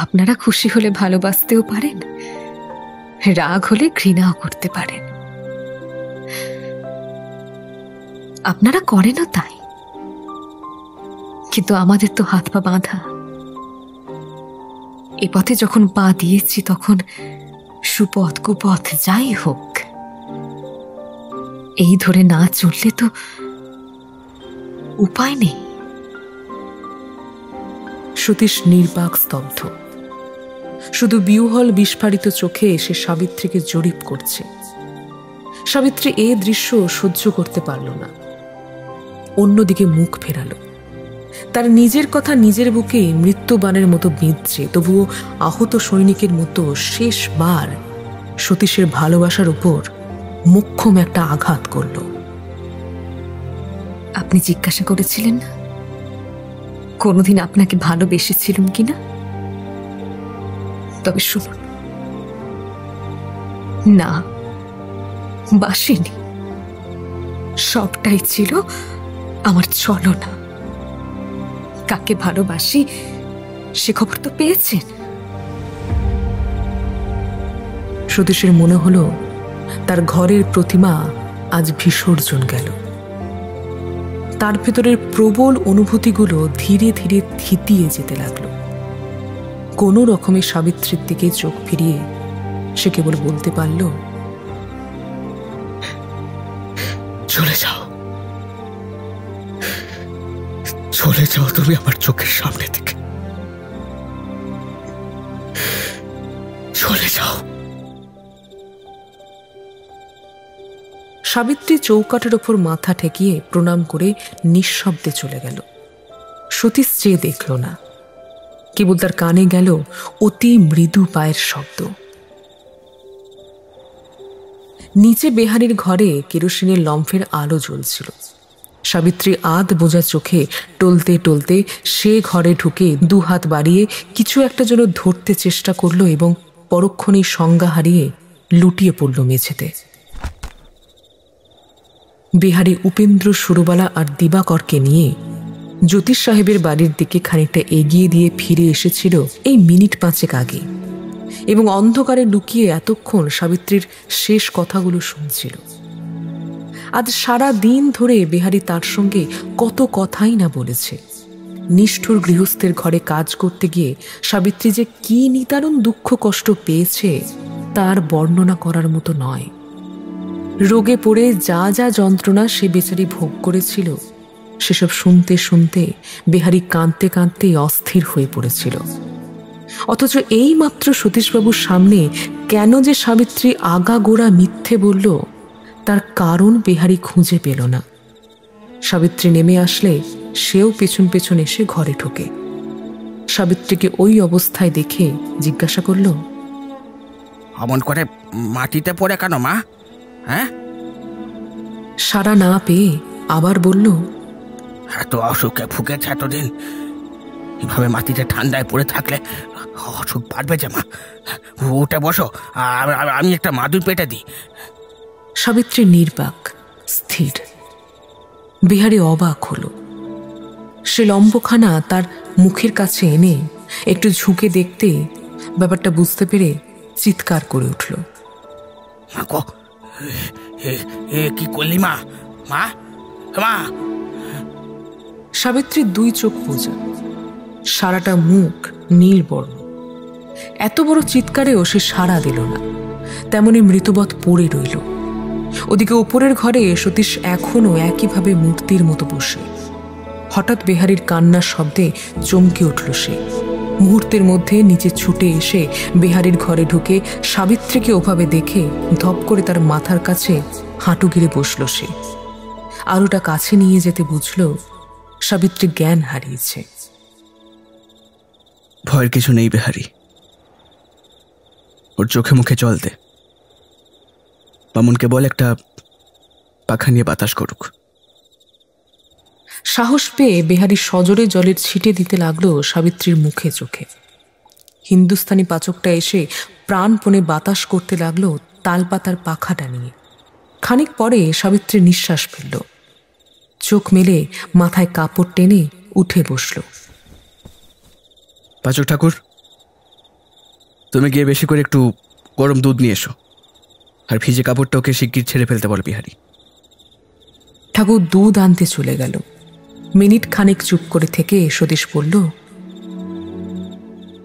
আপনারা খুশি হলে ভালোবাসতেও পারেন, রাগ হলে ঘৃণাও করতে পারেন। আপনারা করেনও তাই, কিন্তু আমাদের তো হাত পা বাঁধা। এ পথে যখন পা দিয়েছি তখন সুপথ কুপথ যাই হোক, এই ধরে না চললে তো উপায় নেই। সতীশ নির্বাক স্তব্ধ, শুধু বিহ্বল বিস্ফারিত চোখে সে সাবিত্রীকে জরিপ করছে। সাবিত্রী এ দৃশ্য সহ্য করতে পারল না, অন্যদিকে মুখ ফেরালো। তার নিজের কথা নিজের বুকে মৃত্যুবাণের মতো বিঁধছে, তবুও আহত সৈনিকের মতো শেষবার সতীশের ভালোবাসার উপর মোক্ষম একটা আঘাত করল। আপনি জিজ্ঞাসা করেছিলেন না কোনোদিন আপনাকে ভালোবেসেছিলাম কিনা? তবে শুনুন, না, বাসিনি। সবটাই ছিল আমার ছলনা। কাকে ভালোবাসি সে খবর তো পেয়েছেন। সতীশের মনে হলো তার ঘরের প্রতিমা আজ বিসর্জন গেল। তার ভেতরের প্রবল অনুভূতিগুলো ধীরে ধীরে থিতিয়ে যেতে লাগলো। কোনো রকমের সাবিত্রীর দিকে চোখ ফিরিয়ে সে কেবল বলতে পারল, চলে যাও, চলে যাও তুমি আমার চোখের সামনে থেকে, চলে যাও। সাবিত্রী চৌকাঠের ওপর মাথা ঠেকিয়ে প্রণাম করে নিঃশব্দে চলে গেল। সতীশ চেয়ে দেখল না, কেবল তার কানে গেল অতি মৃদু পায়ের শব্দ। নিচে বেহারির ঘরে কেরোসিনের লম্ফের আলো জ্বলছিল। সাবিত্রী আধ বোঝা চোখে টলতে টলতে সে ঘরে ঢুকে দুহাত বাড়িয়ে কিছু একটা যেন ধরতে চেষ্টা করল এবং পরক্ষণেই সংজ্ঞা হারিয়ে লুটিয়ে পড়ল মেঝেতে। বিহারী উপেন্দ্র, সুরবালা আর দিবাকরকে নিয়ে জ্যোতিষ সাহেবের বাড়ির দিকে খানিকটা এগিয়ে দিয়ে ফিরে এসেছিল এই মিনিট পাঁচেক আগে, এবং অন্ধকারে লুকিয়ে এতক্ষণ সাবিত্রীর শেষ কথাগুলো শুনছিল। আজ সারা দিন ধরে বিহারী তার সঙ্গে কত কথাই না বলেছে। নিষ্ঠুর গৃহস্থের ঘরে কাজ করতে গিয়ে সাবিত্রী যে কি নিদারুণ দুঃখ কষ্ট পেয়েছে তার বর্ণনা করার মতো নয়। রোগে পড়ে যা যা যন্ত্রণা সে বেচারি ভোগ করেছিল সেসব শুনতে শুনতে বিহারী কাঁদতে কাঁদতে অস্থির হয়ে পড়েছিল। অথচ এই মাত্র সতীশবাবুর সামনে কেন যে সাবিত্রী আগাগোড়া মিথ্যে বলল তার কারণ বিহারী খুঁজে পেল না। সাবিত্রী নেমে আসলে সেও পেছন পেছন এসে ঘরে ঢোকে। সাবিত্রীকে ওই অবস্থায় দেখে জিজ্ঞাসা করল, অমন করে মাটিতে পড়ে কেন মা? হ্যাঁ? সাড়া না পেয়ে আবার বলল, এত অসুখে ভুগেছে এতদিন, এভাবে মাটিতে ঠান্ডায় পড়ে থাকলে অসুখ বাড়বে যে মা। উঠে বসো, আমি একটা মাদুর পেটে দিই। সাবিত্রী নির্বাক, স্থির। বিহারী অবাক হল। সে লম্বখানা তার মুখের কাছে এনে একটু ঝুঁকে দেখতে ব্যাপারটা বুঝতে পেরে চিৎকার করে উঠল, কি করলি মা? মা, মা! সাবিত্রীর দুই চোখ বোঝা, সারাটা মুখ নীল বর্ণ। এত বড় চিৎকারেও সে সাড়া দিল না, তেমনি মৃতবৎ পড়ে রইল। ওদিকে উপরের ঘরে সতীশ এখনো একইভাবে মূর্তির মতো বসে। হঠাৎ বিহারীর কান্নার শব্দে চমকে উঠল সে। মুহূর্তের মধ্যে নিচে ছুটে এসে বিহারীর ঘরে ঢুকে সাবিত্রীকে ওভাবে দেখে ধপ করে তার মাথার কাছে হাঁটু গিরে বসল সে। আরোটা কাছে নিয়ে যেতে বুঝল সাবিত্রী জ্ঞান হারিয়েছে। ভয়ের কিছু নেই বিহারী, ওর চোখে মুখে জল দে। বামুনকে বল একটা পাখা নিয়ে বাতাস করুক। সাহস পেয়ে বেহারি সজোরে জলের ছিটে দিতে লাগলো সাবিত্রীর মুখে চোখে। হিন্দুস্তানি পাচকটা এসে প্রাণপণে বাতাস করতে লাগলো তালপাতার পাখাটা নিয়ে। খানিক পরে সাবিত্রী নিঃশ্বাস ফেলল, চোখ মেলে মাথায় কাপড় টেনে উঠে বসল। পাচক ঠাকুর, তুমি গিয়ে বেশি করে একটু গরম দুধ নিয়ে এসো, আর ভিজে কাপড়টা ওকে শিগগির ছেড়ে ফেলতে বল বিহারি। ঠাকুর দুধ আনতে চলে গেল। মিনিট খানিক চুপ করে থেকে সতীশ বলল,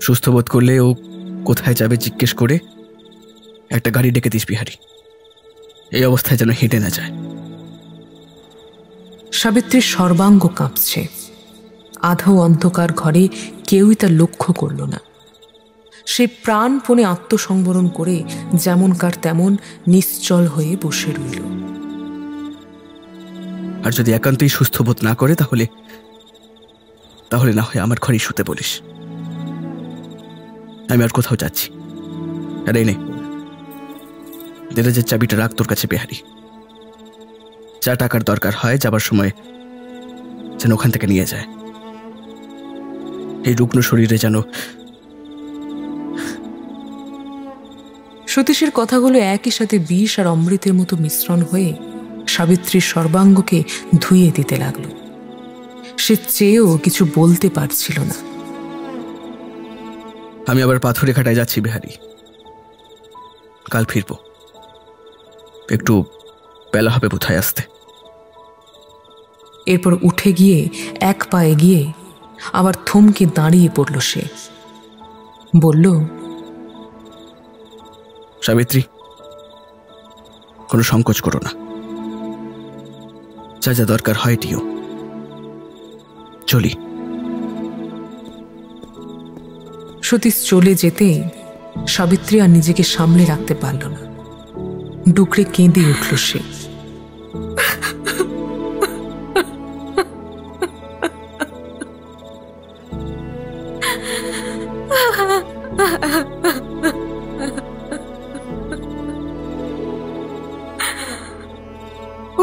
সুস্থ বোধ করলে ও কোথায় যাবে জিজ্ঞেস করে একটা গাড়ি ডেকে দিস বিহারি, এই অবস্থায় যেন হেঁটে না যায়। সাবিত্রীর সর্বাঙ্গ কাঁপছে। আধো অন্ধকার ঘরে কেউই তা লক্ষ্য করল না। সে প্রাণপণে আত্মসংবরণ করে যেমনকার তেমন নিশ্চল হয়ে বসে রইল। আর যদি একান্তই সুস্থ বোধ না করে তাহলে তাহলে না হয় আমার ঘরেই শুতে বলিস। আমি আর কোথাও যাচ্ছি। আর এই নে, দেরাজের চাবিটা রাখ তোর কাছে বিহারি। যা টাকার দরকার হয় যাবার সময় যেন ওখান থেকে নিয়ে যায়। এই রুগ্ন শরীরে যেন। সতীশের কথাগুলো একই সাথে বিষ আর অমৃতের মতো মিশ্রণ হয়ে সাবিত্রীর সর্বাঙ্গকে ধুয়ে দিতে লাগলো। সে চেয়েও কিছু বলতে পারছিল না। আমি আবার পাথরে ঘাটায় যাচ্ছি বিহারি, কাল ফিরব। একটু বেলা হবে বোধহয় আসতে। এরপর উঠে গিয়ে এক পা এগিয়ে আবার থমকে দাঁড়িয়ে পড়ল। সে বলল, সাবিত্রী, কোনো সংকোচ করো না, যা যা দরকার হয় দিও। চলি। সতীশ চলে যেতে সাবিত্রী আর নিজেকে সামলে রাখতে পারল না। ডুকরে কেঁদে উঠল সে।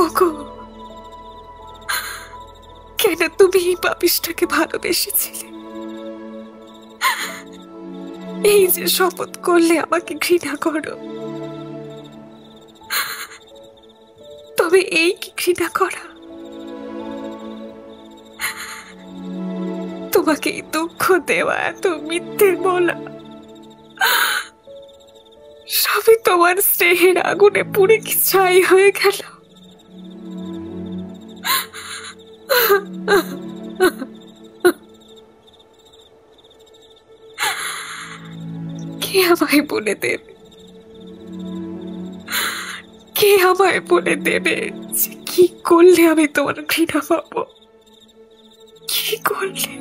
ওগো, কেন তুমি এই পাপিষ্টাকে ভালোবেসেছিলে? এই যে শপথ করলে আমাকে ঘৃণা করো, তবে এই কি ঘৃণা করা? তোমাকে এই দুঃখ দেওয়া, এত মিথ্যে বলা, সবই তোমার স্নেহের আগুনে পুড়ে কি ছাই হয়ে গেল? কে আমায় বলে দেবে, কে আমায় বলে দেবে যে কি করলে আমি তোমার ঘৃণা পাবো? কি করলে?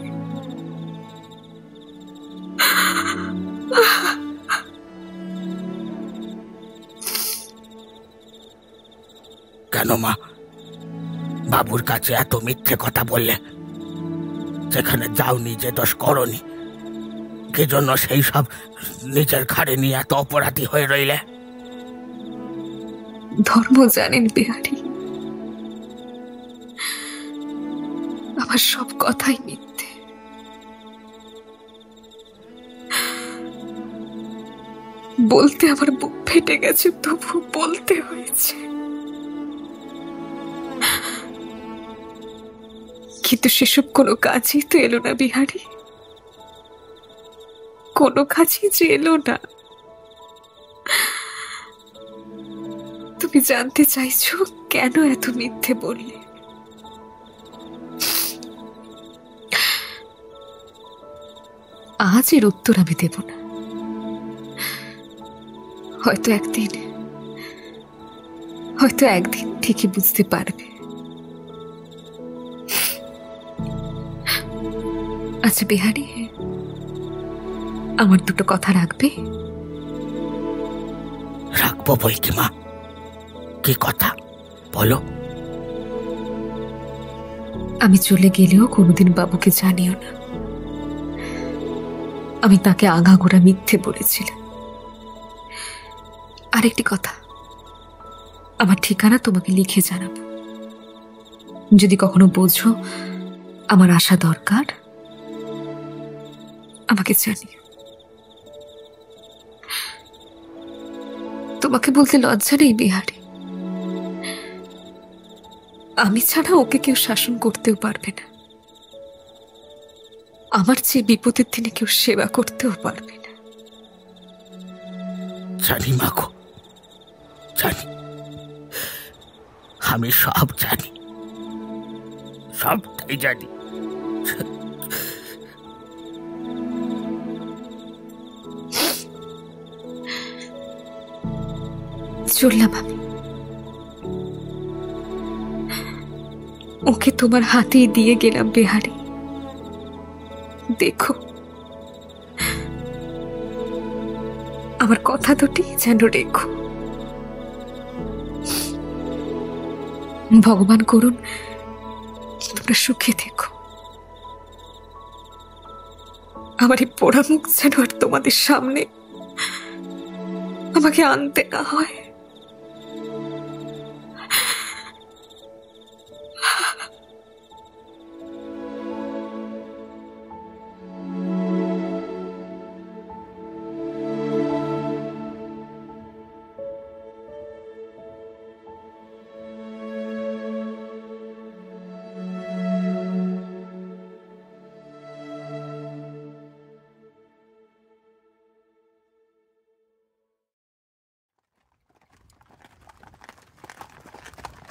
কেন মা বাবুর কাছে এত মিথ্যে কথা বললে? যেখানে যাওনি, যে দোষ করনি, কে জন্য সেই সব নিজের ঘাড়ে নিয়ে এত অপরাধী হয়ে রইলে? ধর্ম জানেন বিহারী, আমার সব কথাই মিথ্যে। বলতে আমার বুক ফেটে গেছে, তবু বলতে হয়েছে। কিন্তু সেসব কোনো কাজই তো এলো না বিহারী, কোনো কাজই যে এলো না। তুমি জানতে চাইছো কেন এত মিথ্যে বললে? আজ এর উত্তর আমি দেব না, হয়তো একদিন ঠিকই বুঝতে পারবে। আচ্ছা বিহারী, আমার দুটো কথা রাখবে? রাখবো বই কি মা, কি কথা বলো? আমি চলে গেলেও কোনোদিন বাবুকে জানিও না আমি তাকে আগাগোড়া মিথ্যে বলেছিলাম। আরেকটি কথা, আমার ঠিকানা তোমাকে লিখে জানাবো। যদি কখনো বোঝো আমার আসা দরকার, আমাকে জানিও। তোমাকে বলতে লজ্জা নেই বিহারী, আমি ছাড়া ওকে কেউ শাসন করতেও পারবে না, আমার চেয়ে বিপদের দিনে কেউ সেবা করতেও পারবে না। জানি মাগো, জানি, আমি সব জানি, সবটাই জানি। চললাম আমি, ওকে তোমার হাতেই দিয়ে গেলাম বিহারী। দেখো আমার কথা দুটি যেন রেখো। ভগবান করুন তোমরা সুখে দেখো। আমার এই পোড়া মুখ যেন আর তোমাদের সামনে আমাকে আনতে না হয়।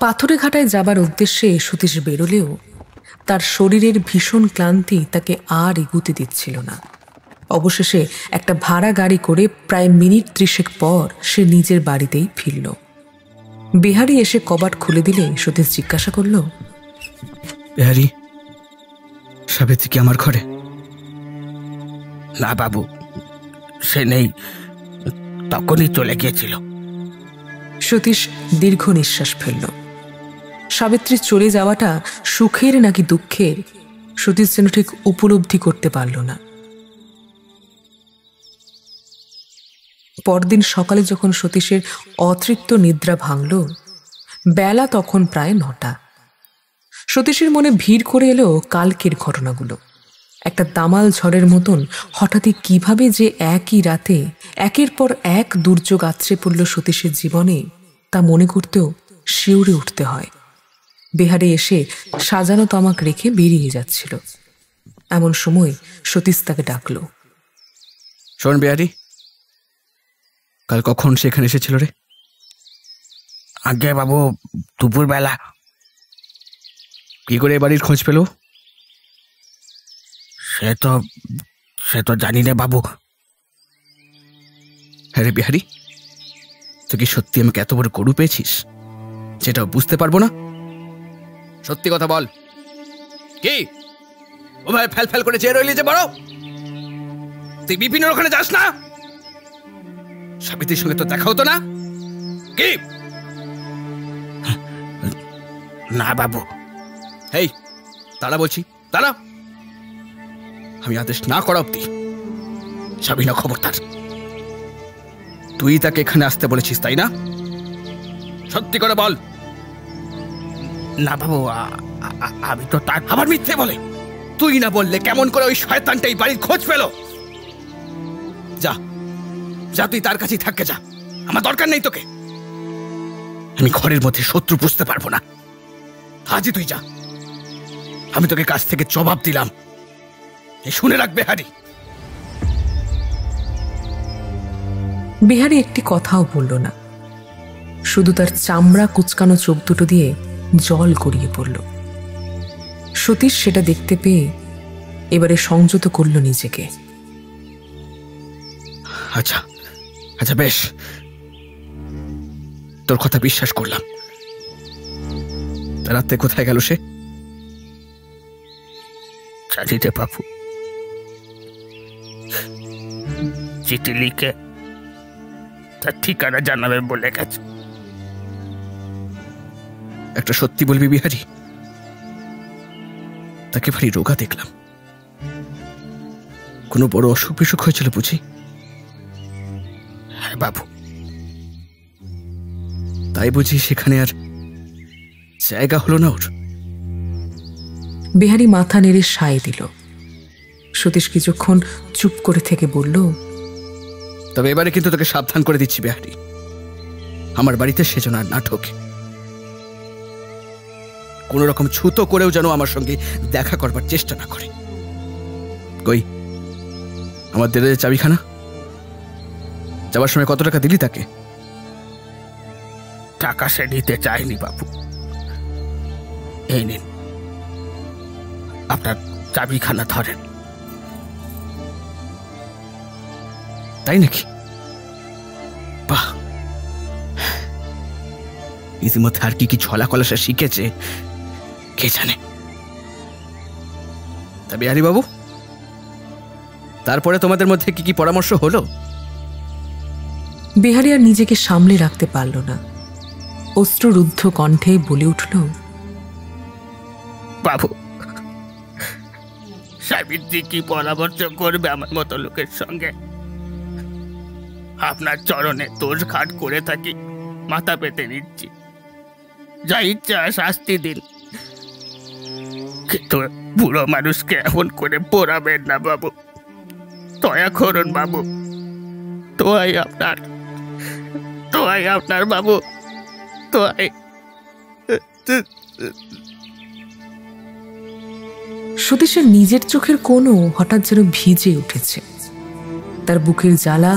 পাথরে ঘাটায় যাবার উদ্দেশ্যে সতীশ বেরোলেও তার শরীরের ভীষণ ক্লান্তি তাকে আর এগুতে দিচ্ছিল না। অবশেষে একটা ভাড়া গাড়ি করে প্রায় মিনিট 30 পর সে নিজের বাড়িতেই ফিরল। বিহারী এসে কবাট খুলে দিলে সতীশ জিজ্ঞাসা করল, বিহারী, সাবিত্রী কি আমার ঘরে? না বাবু, সে নেই, তখনই চলে গিয়েছিল। সতীশ দীর্ঘ নিঃশ্বাস ফেলল। সাবিত্রী চলে যাওয়াটা সুখের নাকি দুঃখের সতীশ যেন ঠিক উপলব্ধি করতে পারল না। পরদিন সকালে যখন সতীশের অতৃপ্ত নিদ্রা ভাঙল, বেলা তখন প্রায় 9টা। সতীশের মনে ভিড় করে এলো কালকের ঘটনাগুলো। একটা দামাল ঝড়ের মতন হঠাৎই কিভাবে যে একই রাতে একের পর এক দুর্যোগ আছড়ে পড়ল সতীশের জীবনে, তা মনে করতেও শিউরে উঠতে হয়। বিহারে এসে সাজানো তামাক রেখে বেরিয়ে যাচ্ছিল, এমন সময় সতীশ তাকে ডাকল। শোন বিহারী, কাল কখন সেখানে এসেছিল রে? আগে বাবু, দুপুরবেলা। কি করে বাড়ির খোঁজ পেল? সে তো জানি না বাবু। হ্যাঁ রে বিহারী, তুই কি সত্যি আমাকে এত বড় গরু পেয়েছিস যেটাও বুঝতে পারবো না? সত্যি কথা বল, কি ও ভাই ফেল ফেল করে চেয়ে রইলি যে বড়? তুই বিপিনের ওখানে যাস না? সাবিত্রীর সঙ্গে তো দেখা হতো না? কি? না বাবু। এই তারা বলছি, তারা, আমি আদেশ না করা অব্দি সাবিনা খবরদার। তুই তাকে এখানে আসতে বলেছিস তাই না? সত্যি করে বল। না বাবু, আমি তো তার। আবার মিথ্যে বলে? তুই না বললে কেমন করে ওই শয়তানটাই বাড়ির খোঁজ পেল? যা যা, তুই তার কাছেই থাকতে যা, আমার দরকার নেই তোকে। আমি ঘরের মধ্যে শত্রু বুঝতে পারবো না। আজই তুই যা, আমি তোকে কাছ থেকে জবাব দিলাম, এই শুনে রাখবে হারি। বিহারী একটি কথাও বলল না, শুধু তার চামড়া কুচকানো চোখ দুটো দিয়ে জল গড়িয়ে পড়ল। সতীশ সেটা দেখতে পেয়ে এবারে সংযত করল নিজেকে। আচ্ছা আচ্ছা, বেশ, তোর কথা বিশ্বাস করলাম। রাতে কোথায় গেল সে? জানি রে বাবু, চিঠি লিখে তার ঠিকানা জানাবে বলে গেছে। একটা সত্যি বলবি বিহারী, তাকে ভারী রোগা দেখলাম। কোনো বড় অসুখ বিসুখ হয়েছিল বুঝি? হ্যাঁ বাবু। তাই বুঝি সেখানে আর জায়গা হলো না ওর? বিহারী মাথা নেড়ে সায় দিল। সতীশ কিছুক্ষণ চুপ করে থেকে বলল, তবে এবারে কিন্তু তোকে সাবধান করে দিচ্ছি বিহারী, আমার বাড়িতে সে যেন আর না ঢোকে। কোন রকম ছুতো করেও যেন আমার সঙ্গে দেখা করবার চেষ্টা না করে। কই আমার দেড়ে চাবিখানা? যাবার সময় কত টাকা দিলি তাকে? টাকা সে নিতে চায়নি বাবু। এই নিন, আপনার চাবিখানা ধরেন। তাই নাকি? বাহ, ইতিমধ্যে আর কি কি ছলা কলা সে শিখেছে কে জানে। তা বিহারী বাবু, তারপরে তোমাদের মধ্যে কি কি পরামর্শ হলো? বিহারী আর নিজেকে সামলে রাখতে পারল না, অশ্রুরুদ্ধ কণ্ঠে বলে উঠল, বাবু, সাবিত্রী কি পরামর্শ করবে আমার মতো লোকের সঙ্গে? আপনার চরণে দোষ ঘাট করে থাকি, মাথা পেতে নিচ্ছি, যা ইচ্ছা শাস্তি দিন, কিন্তু বুড়ো মানুষকে এমন করে পোড়াবেন না বাবু। দয়া করুন বাবু, দোয়াই আপনার বাবু, দোয়াই। সতীশের নিজের চোখের কোণও হঠাৎ যেন ভিজে উঠেছে। তার বুকের জ্বালা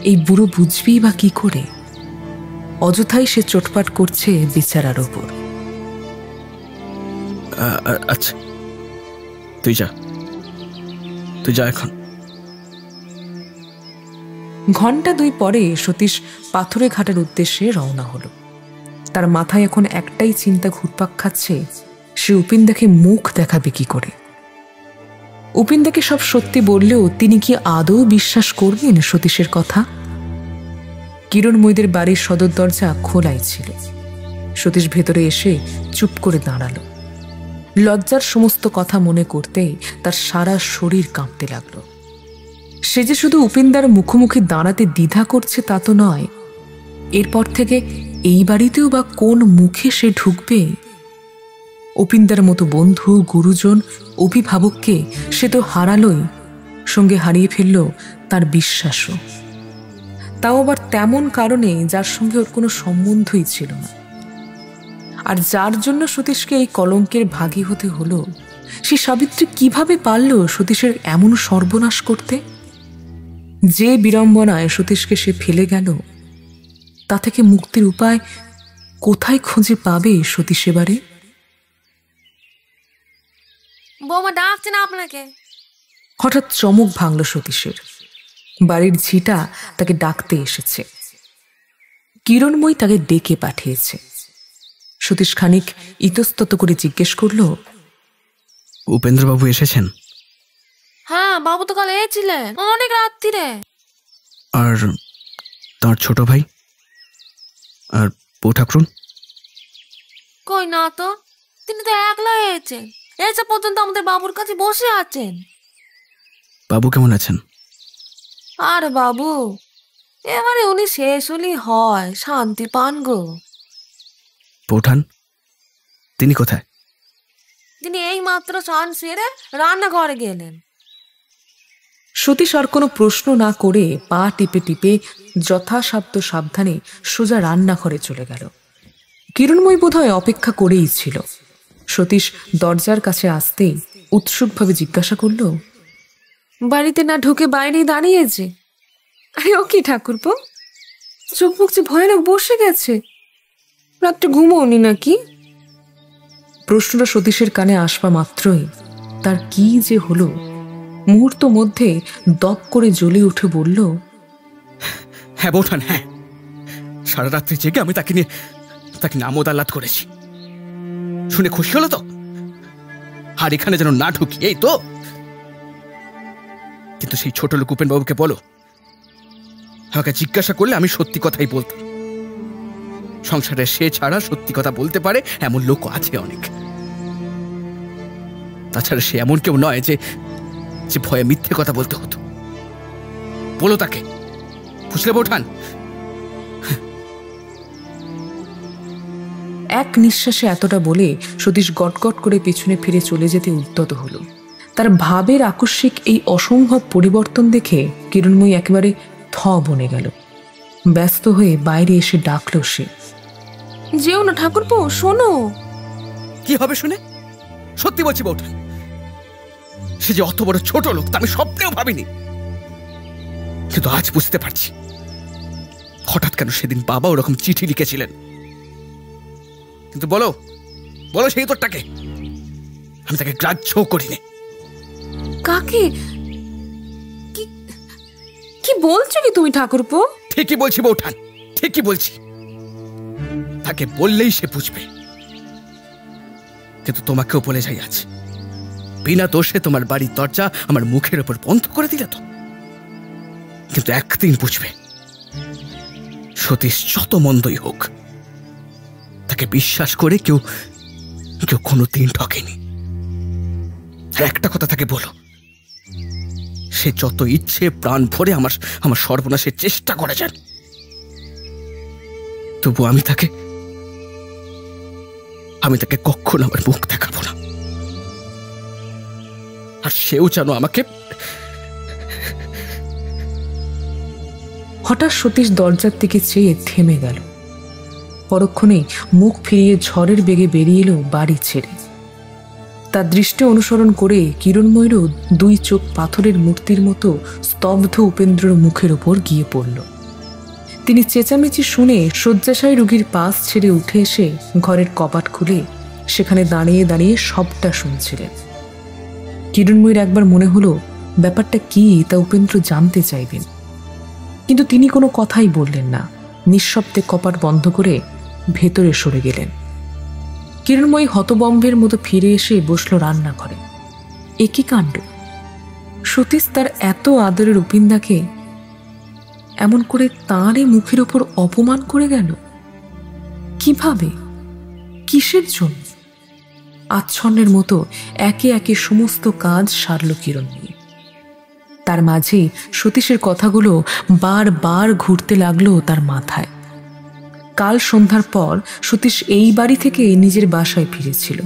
এই বুড়ো বুঝবেই বা কি করে? অযথাই সে চোটপাট করছে বেচারার ওপর। আচ্ছা, তুই যা এখন। ঘণ্টা 2 পরে সতীশ পাথরে ঘাটের উদ্দেশ্যে রওনা হলো। তার মাথায় এখন একটাই চিন্তা ঘুরপাক খাচ্ছে, সে উপিন্দাকে মুখ দেখাবে কি করে। উপিন্দাকে সব সত্যি বললেও তিনি কি আদৌ বিশ্বাস করবেন সতীশের কথা? কিরণময়ীদের বাড়ির সদর দরজা খোলাই ছিল। সতীশ ভেতরে এসে চুপ করে দাঁড়ালো। লজ্জার সমস্ত কথা মনে করতেই তার সারা শরীর কাঁপতে লাগলো। সে যে শুধু উপিন্দার মুখোমুখি দাঁড়াতে দ্বিধা করছে তা তো নয়, এরপর থেকে এই বাড়িতেও বা কোন মুখে সে ঢুকবে? উপিন্দার মতো বন্ধু, গুরুজন, অভিভাবককে সে তো হারালোই, সঙ্গে হারিয়ে ফেলল তার বিশ্বাসও। তাও আবার তেমন কারণে যার সঙ্গে ওর কোনো সম্বন্ধই ছিল না। আর যার জন্য সতীশকে এই কলঙ্কের ভাগী হতে হলো, সে সাবিত্রী কিভাবে পারল সতীশের এমন সর্বনাশ করতে? যে বিড়ম্বনায় সতীশকে সে ফেলে গেল, তা থেকে মুক্তির উপায় কোথায় খুঁজে পাবে সতীশ এবারে? বৌমা ডাকছে না আপনাকে। হঠাৎ চমক ভাঙল সতীশের। বাড়ির ঝিটা তাকে ডাকতে এসেছে। কিরণময়ী তাকে ডেকে পাঠিয়েছে। সতীশ খানিক ইতস্তত করে জিজ্ঞেস করল, উপেন্দ্রবাবু এসেছেন? হ্যাঁ, বাবু তো কাল এসেছিলেন অনেক রাত্রিরে। আর তার ছোট ভাই আর বউ ঠাকুরুন? কই না তো, তিনি তো একলা এসেছেন। এসে পর্যন্ত আমাদের বাবুর কাছে বসে আছেন। বাবু কেমন আছেন? আর বাবু, এবারে উনি শেষ হলেই হয়, শান্তি পান গো। বৌঠান তিনি কোথায়? তিনি এই মাত্র স্নান সেরে রান্নাঘরে গেলেন। সতীশ আর কোনো প্রশ্ন না করে পা টিপে টিপে যথাসাধ্য সাবধানে সোজা রান্নাঘরে চলে গেল। কিরণময়ী বোধহয় অপেক্ষা করেই ছিল। সতীশ দরজার কাছে আসতেই উৎসুকভাবে জিজ্ঞাসা করল, বাড়িতে না ঢুকে বাইরেই দাঁড়িয়েছে? আরে ও কি ঠাকুরপো, চোখ মুখ যে ভয়ানক বসে গেছে, রাত্রে ঘুমোনি নাকি? প্রশ্নটা সতীশের কানে আসবা মাত্রই তার কি যে হলো, মুহূর্ত মধ্যে দপ করে জ্বলে উঠে বলল, হ্যাঁ বৌঠান, হ্যাঁ, সারা রাত্রি জেগে আমি তাকে নিয়ে আমোদ আহ্লাদ করেছি। শুনে খুশি হলো তো? আর এখানে যেন না ঢুকি, এই তো। কিন্তু সেই ছোট লোক উপেন বাবুকে বলো, আমাকে জিজ্ঞাসা করলে আমি সত্যি কথাই বলতাম। সংসারে সে ছাড়া সত্যি কথা বলতে পারে এমন লোক আছে অনেক। তাছাড়া সে এমন কেউ নয় যে ভয়ে মিথ্যে কথা বলতে হতো। বলো তাকে, বুঝলে বৌঠান? এক নিঃশ্বাসে এতটা বলে সতীশ গটগট করে পিছনে ফিরে চলে যেতে উদ্যত হলো। তার ভাবের আকস্মিক এই অসম্ভব পরিবর্তন দেখে কিরণময়ী একেবারে থ বনে গেল। ব্যস্ত হয়ে বাইরে এসে ডাকল সে, যেও না ঠাকুরপো, শোনো। কি হবে শুনে? সত্যি বলছি বৌঠান, সে যে অত বড় ছোট লোক তা আমি স্বপ্নেও ভাবিনি, কিন্তু আজ বুঝতে পারছি হঠাৎ কেন সেদিন বাবা ওরকম চিঠি লিখেছিলেন। কিন্তু বলো বলো সেই উত্তরটাকে, আমি তাকে গ্রাহ্য করিনি। কাকে? কি বলছো কি তুমি ঠাকুরপো? ঠিকই বলছি বৌঠান, ঠিকই বলছি। তাকে বললেই সে বুঝবে। কিন্তু তোমাকেও বলে যাই আজ, বিনা দোষে তোমার বাড়ির দরজা আমার মুখের ওপর বন্ধ করে দিলে তো। কিন্তু একদিন বুঝবে, সতীশ যত মন্দই হোক, তাকে বিশ্বাস করে কেউ কেউ কোনোদিন ঠকেনি। আর একটা কথা তাকে বলো, সে যত ইচ্ছে প্রাণ ভরে আমার সর্বনাশের চেষ্টা করে যান, তবু আমি তাকে কখনো আমার মুখ দেখাবো না। আর সেও যেন আমাকে। হঠাৎ সতীশ দরজার দিকে চেয়ে থেমে গেল। পরক্ষণেই মুখ ফিরিয়ে ঝড়ের বেগে বেরিয়ে এলো বাড়ি ছেড়ে। তার দৃষ্টি অনুসরণ করে কিরণময়ীরও দুই চোখ পাথরের মূর্তির মতো স্তব্ধ উপেন্দ্রর মুখের ওপর গিয়ে পড়ল। তিনি চেঁচামেচি শুনে শয্যাশায়ী রোগীর পাশ ছেড়ে উঠে এসে ঘরের কপাট খুলে সেখানে দাঁড়িয়ে দাঁড়িয়ে সবটা শুনছিলেন। কিরণময়ীর একবার মনে হলো ব্যাপারটা কি তা উপেন্দ্র জানতে চাইবেন, কিন্তু তিনি কোনো কথাই বললেন না। নিঃশব্দে কপাট বন্ধ করে ভেতরে সরে গেলেন। কিরণময়ী হতবম্বের মতো ফিরে এসে বসল রান্নাঘরে। এ কি কাণ্ড! সতীশ তার এত আদরের উপিন্দাকে এমন করে তাঁরই মুখের ওপর অপমান করে গেল। কিভাবে? কিসের জন্য? আচ্ছন্নের মতো একে একে সমস্ত কাজ সারল কিরণময়ী। তার মাঝে সতীশের কথাগুলো বারবার ঘুরতে লাগলো তার মাথায়। কাল সন্ধ্যার পর সতীশ এই বাড়ি থেকে নিজের বাসায় ফিরেছিল।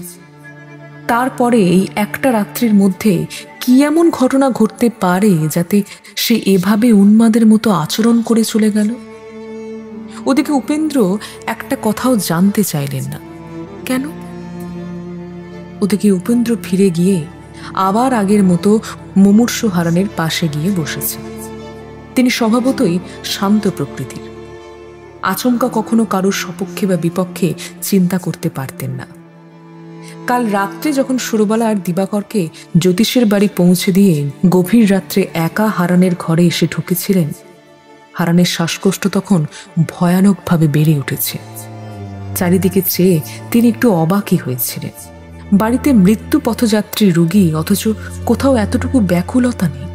তারপরে এই একটা রাত্রির মধ্যে কি এমন ঘটনা ঘটতে পারে যাতে সে এভাবে উন্মাদের মতো আচরণ করে চলে গেল? ওদিকে উপেন্দ্র একটা কথাও জানতে চাইলেন না। কেন? ওদিকে উপেন্দ্র ফিরে গিয়ে আবার আগের মতো মুমূর্ষু হারানের পাশে গিয়ে বসেছে। তিনি স্বভাবতই শান্ত প্রকৃতির। আচমকা কখনো কারোর সপক্ষে বা বিপক্ষে চিন্তা করতে পারতেন না। কাল রাত্রে যখন সুরবালা আর দিবাকরকে জ্যোতিষের বাড়ি পৌঁছে দিয়ে গভীর রাত্রে একা হারানের ঘরে এসে ঢুকেছিলেন, হারানের শ্বাসকষ্ট তখন ভয়ানকভাবে বেড়ে উঠেছে। চারিদিকে চেয়ে তিনি একটু অবাকই হয়েছিলেন। বাড়িতে মৃত্যু পথযাত্রী রোগী, অথচ কোথাও এতটুকু ব্যাকুলতা নেই।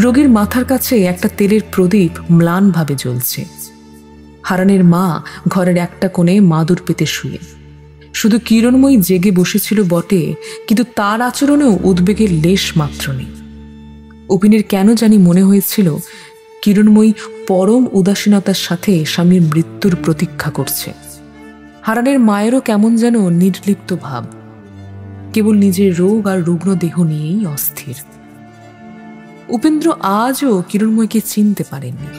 রোগীর মাথার কাছে একটা তেলের প্রদীপ ম্লানভাবে জ্বলছে। হারানের মা ঘরের একটা কোণে মাদুর পেতে শুয়ে। শুধু কিরণময়ী জেগে বসেছিল বটে, কিন্তু তার আচরণেও উদ্বেগের লেশ মাত্র নেই। অপিনের কেন জানি মনে হয়েছিল কিরণময়ী পরম উদাসীনতার সাথে স্বামীর মৃত্যুর প্রতীক্ষা করছে। হারানের মায়েরও কেমন যেন নির্লিপ্ত ভাব, কেবল নিজের রোগ আর রুগ্ন দেহ নিয়েই অস্থির। উপেন্দ্র আজও কিরণময়ীকে চিনতে পারেননি।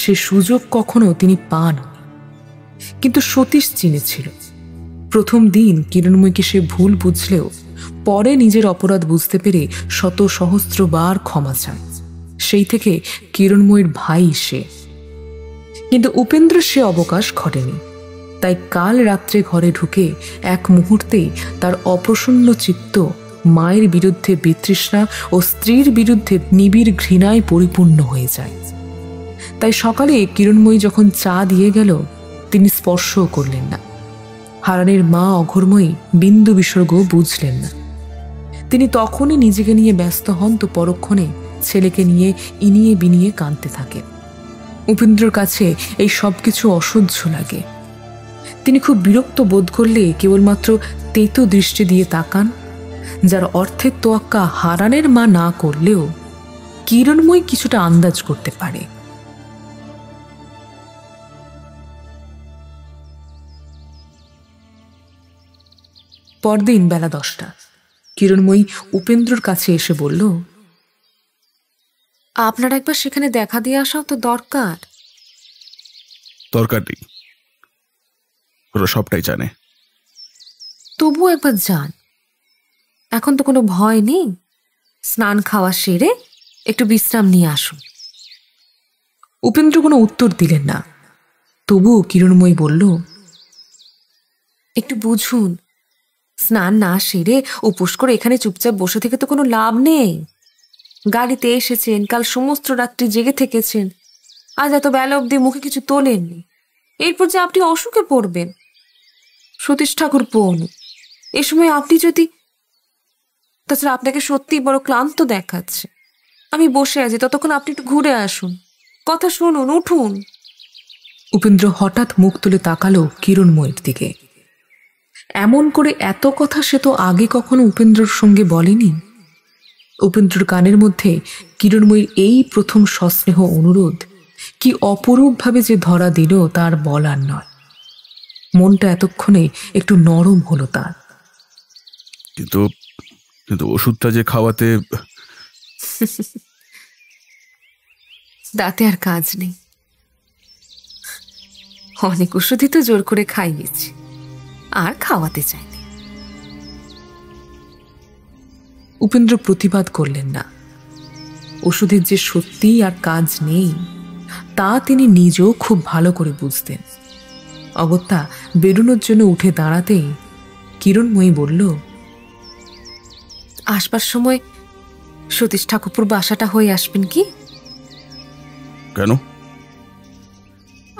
সে সুযোগ কখনো তিনি পান, কিন্তু সতীশ চিনেছিল। প্রথম দিন কিরণময়ীকে সে ভুল বুঝলেও পরে নিজের অপরাধ বুঝতে পেরে শত সহস্রবার ক্ষমা চায়। সেই থেকে কিরণময়ীর ভাই সে। কিন্তু উপেন্দ্র সে অবকাশ ঘটেনি। তাই কাল রাত্রে ঘরে ঢুকে এক মুহূর্তেই তার অপ্রসন্ন চিত্ত মায়ের বিরুদ্ধে বিতৃষ্ণা ও স্ত্রীর বিরুদ্ধে নিবিড় ঘৃণায় পরিপূর্ণ হয়ে যায়। তাই সকালে কিরণময়ী যখন চা দিয়ে গেল, তিনি স্পর্শও করলেন না। হারানের মা অঘোরময়ী বিন্দু বিসর্গ বুঝলেন না। তিনি তখনই নিজেকে নিয়ে ব্যস্ত হন, তো পরক্ষণে ছেলেকে নিয়ে ইনিয়ে বিনিয়ে কাঁদতে থাকেন। উপেন্দ্রর কাছে এই সব কিছু অসহ্য লাগে। তিনি খুব বিরক্ত বোধ করলে কেবলমাত্র তেতো দৃষ্টি দিয়ে তাকান, যার অর্থের তোয়াক্কা হারানের মা না করলেও কিরণময়ী কিছুটা আন্দাজ করতে পারে। পরদিন বেলা 10টা কিরণময়ী উপেন্দ্রর কাছে এসে বলল, আপনার একবার সেখানে দেখা দিয়ে আসাও তো দরকার। দরকার নেই, ওরা সবটাই জানে। তবুও একবার যান, এখন তো কোনো ভয় নেই। স্নান খাওয়া সেরে একটু বিশ্রাম নিয়ে আসুন। উপেন্দ্র কোনো উত্তর দিলেন না। তবুও কিরণময়ী বলল, একটু বুঝুন, স্নান না সেরে উপোস করে এখানে চুপচাপ বসে থেকে তো কোনো লাভ নেই। গাড়িতে এসেছেন, কাল সমস্ত রাত্রি জেগে থেকেছেন, আজ এত বেলা অব্দি মুখে কিছু তোলেননি, এরপর যে আপনি অসুখে পড়বেন। সতীশ ঠাকুর বোন, এ সময় আপনি যদি, তাছাড়া আপনাকে সত্যিই বড় ক্লান্ত দেখাচ্ছে। আমি বসে আছি, ততক্ষণ আপনি একটু ঘুরে আসুন, কথা শুনুন, উঠুন। উপেন্দ্র হঠাৎ মুখ তুলে তাকালো কিরণময়ীর দিকে। এমন করে এত কথা সে তো আগে কখনো উপেন্দ্রর সঙ্গে বলেনি। উপেন্দ্রর কানের মধ্যে কিরণময়ীর এই প্রথম সস্নেহ অনুরোধ কি অপরূপভাবে যে ধরা দিল তার বলার নয়। মনটা এতক্ষণে একটু নরম হলো তার। কিন্তু কিন্তু ওষুধটা যে খাওয়াতে, দাঁতে আর কাজ নেই। অনেক ওষুধই তো জোর করে খাইয়েছি, আর খাওয়াতে চাইনি। উপেন্দ্র প্রতিবাদ করলেন না। ওষুধের যে সত্যিই আর কাজ নেই তা তিনি নিজেও খুব ভালো করে বুঝতেন। অগত্যা বেরোনোর জন্য উঠে দাঁড়াতেই কিরণময়ী বলল, আসবার সময় সতীশ ঠাকুরপুর বাসাটা হয়ে আসবেন কি? কেন?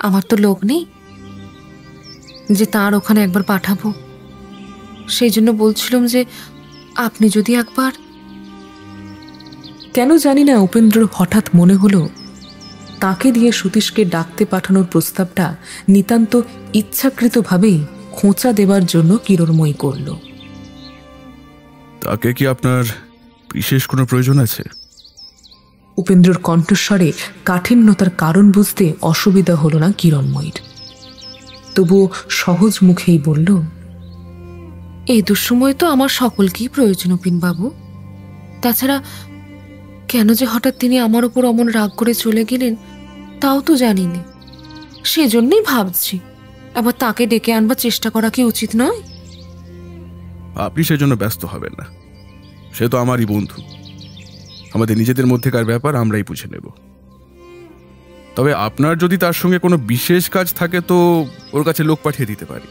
আমার তো লোক নেই যে তার ওখানে একবার পাঠাবো। সেই জন্য বলছিলাম যে আপনি যদি একবার। কেন জানি না উপেন্দ্রর হঠাৎ মনে হলো তাকে দিয়ে সতীশকে ডাকতে পাঠানোর প্রস্তাবটা নিতান্ত ইচ্ছাকৃতভাবেই খোঁচা দেবার জন্য কিরণময়ী করল। তাকে কি আপনার বিশেষ কোনো প্রয়োজন আছে? উপেন্দ্রর কণ্ঠস্বরে কাঠিন্যতার কারণ বুঝতে অসুবিধা হলো না কিরণময়ীর। তবুও সহজ মুখেই বলল, এই দুঃসময় তো আমার সকলকেই প্রয়োজন উপিনবাবু। তাছাড়া কেন যে হঠাৎ তিনি আমার উপর অমন রাগ করে চলে গেলেন তাও তো জানিনি। সেজন্যই ভাবছি আবার তাকে ডেকে আনবার চেষ্টা করা কি উচিত নয়? আপনি সেজন্য ব্যস্ত হবেন না, সে তো আমারই বন্ধু। আমাদের নিজেদের মধ্যেকার ব্যাপার আমরাই বুঝে নেব। তবে আপনার যদি তার সঙ্গে কোনো বিশেষ কাজ থাকে তো ওর কাছে লোক পাঠিয়ে দিতে পারি।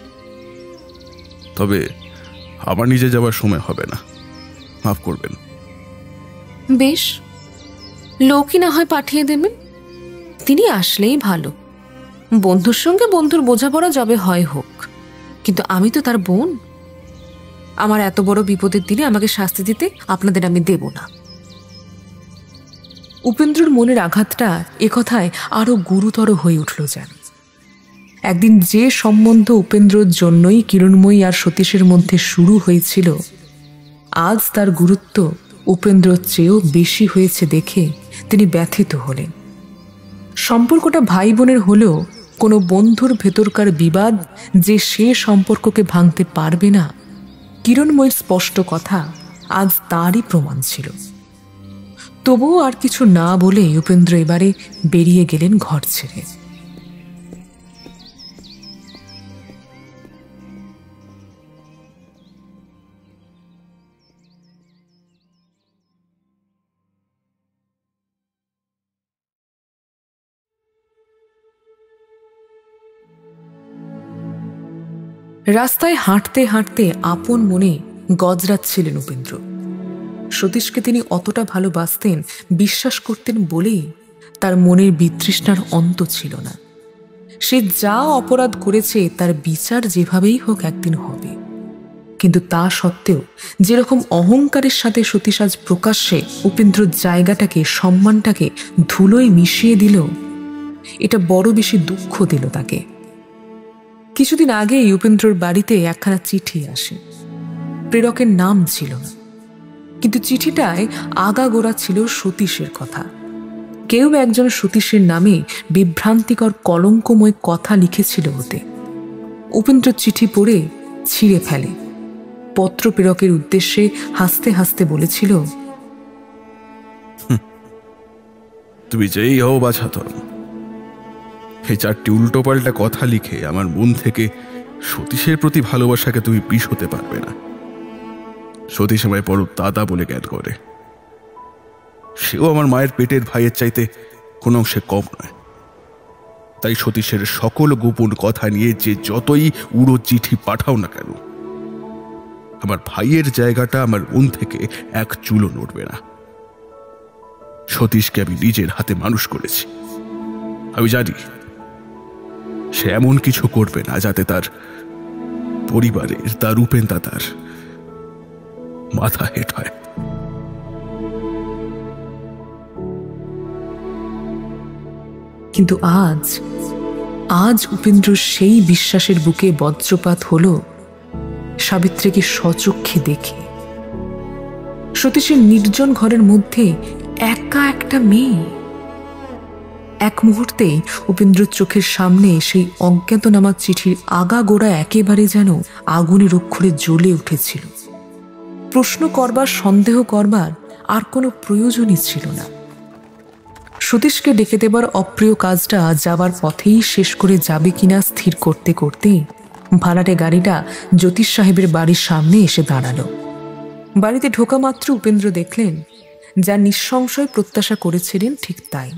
তবে আমার নিজে যাওয়ার সময় হবে না, মাফ করবেন। বেশ, লোকই না হয় পাঠিয়ে দেবেন, তিনি আসলেই ভালো। বন্ধুর সঙ্গে বন্ধুর বোঝাপড়া যবে হয় হোক, কিন্তু আমি তো তার বোন। আমার এত বড় বিপদের দিনে আমাকে শাস্তি দিতে আপনাদের আমি দেব না। উপেন্দ্রর মনের আঘাতটা একথায় আরো গুরুতর হয়ে উঠল যেন। একদিন যে সম্বন্ধ উপেন্দ্রর জন্যই কিরণময়ী আর সতীশের মধ্যে শুরু হয়েছিল, আজ তার গুরুত্ব উপেন্দ্রর চেয়েও বেশি হয়েছে দেখে তিনি ব্যথিত হলেন। সম্পর্কটা ভাই বোনের হলেও কোনো বন্ধুর ভেতরকার বিবাদ যে সে সম্পর্ককে ভাঙতে পারবে না, কিরণময়ীর স্পষ্ট কথা আজ তারই প্রমাণ ছিল। তবুও আর কিছু না বলে উপেন্দ্র এবারে বেরিয়ে গেলেন ঘর ছেড়ে। রাস্তায় হাঁটতে হাঁটতে আপন মনে গজরাচ্ছিলেন উপেন্দ্র। সতীশকে তিনি অতটা ভালোবাসতেন, বিশ্বাস করতেন বলেই তার মনের বিতৃষ্ণার অন্ত ছিল না। সে যা অপরাধ করেছে তার বিচার যেভাবেই হোক একদিন হবে। কিন্তু তা সত্ত্বেও যেরকম অহংকারের সাথে সতীশ আজ প্রকাশ্যে উপেন্দ্রর জায়গাটাকে, সম্মানটাকে ধুলোয় মিশিয়ে দিল, এটা বড় বেশি দুঃখ দিল তাকে। কিছুদিন আগেই উপেন্দ্রর বাড়িতে একখানা চিঠি আসে। প্রেরকের নাম ছিল না, কিন্তু চিঠিটায় আগাগোড়া ছিল সতীশের কথা। কেউ একজন সতীশের নামে বিভ্রান্তিকর কলঙ্কময় কথা লিখেছিল ওতে। উপেন্দ্র চিঠি পড়ে ছিঁড়ে ফেলে। পত্র প্রেরকের উদ্দেশ্যে হাসতে হাসতে বলেছিল, তুমি যেই হও বাছাধন, এই 4টি উল্টোপাল্টা কথা লিখে আমার মন থেকে সতীশের প্রতি ভালোবাসাকে তুমি বিষ হতে পারবে না। সতীশ আমায় বড় দাদা বলে জ্ঞান করে। সেও আমার মায়ের পেটের ভাইয়ের চাইতে কোনো অংশে কম নয়। তাই সতীশের সকল গোপন কথা নিয়ে যে যতই উড়ো চিঠি পাঠাও না কেন, আমার ভাইয়ের জায়গাটা আমার মন থেকে এক চুলও নড়বে না। সতীশকে আমি নিজের হাতে মানুষ করেছি। আমি জানি সে এমন কিছু করবে না যাতে তার পরিবারের, তার উপেন দাদার মাথা হেঁট হয়। কিন্তু আজ উপেন্দ্র সেই বিশ্বাসের বুকে বজ্রপাত হল সাবিত্রীকে স্বচক্ষে দেখে। সতীশের নির্জন ঘরের মধ্যে একা একটা মেয়ে। এক মুহূর্তে উপেন্দ্র চোখের সামনে সেই অজ্ঞাতনামা চিঠির আগাগোড়া একেবারে যেন আগুনের অক্ষরে জ্বলে উঠেছিল। প্রশ্ন করবার, সন্দেহ করবার আর কোনো প্রয়োজনই ছিল না। সতীশকে ডেকে দেবার অপ্রিয় কাজটা যাবার পথেই শেষ করে যাবে কিনা স্থির করতে করতে ভাড়াটে গাড়িটা জ্যোতিষ সাহেবের বাড়ির সামনে এসে দাঁড়ালো। বাড়িতে ঢোকা মাত্র উপেন্দ্র দেখলেন যা নিঃসংশয় প্রত্যাশা করেছিলেন ঠিক তাই।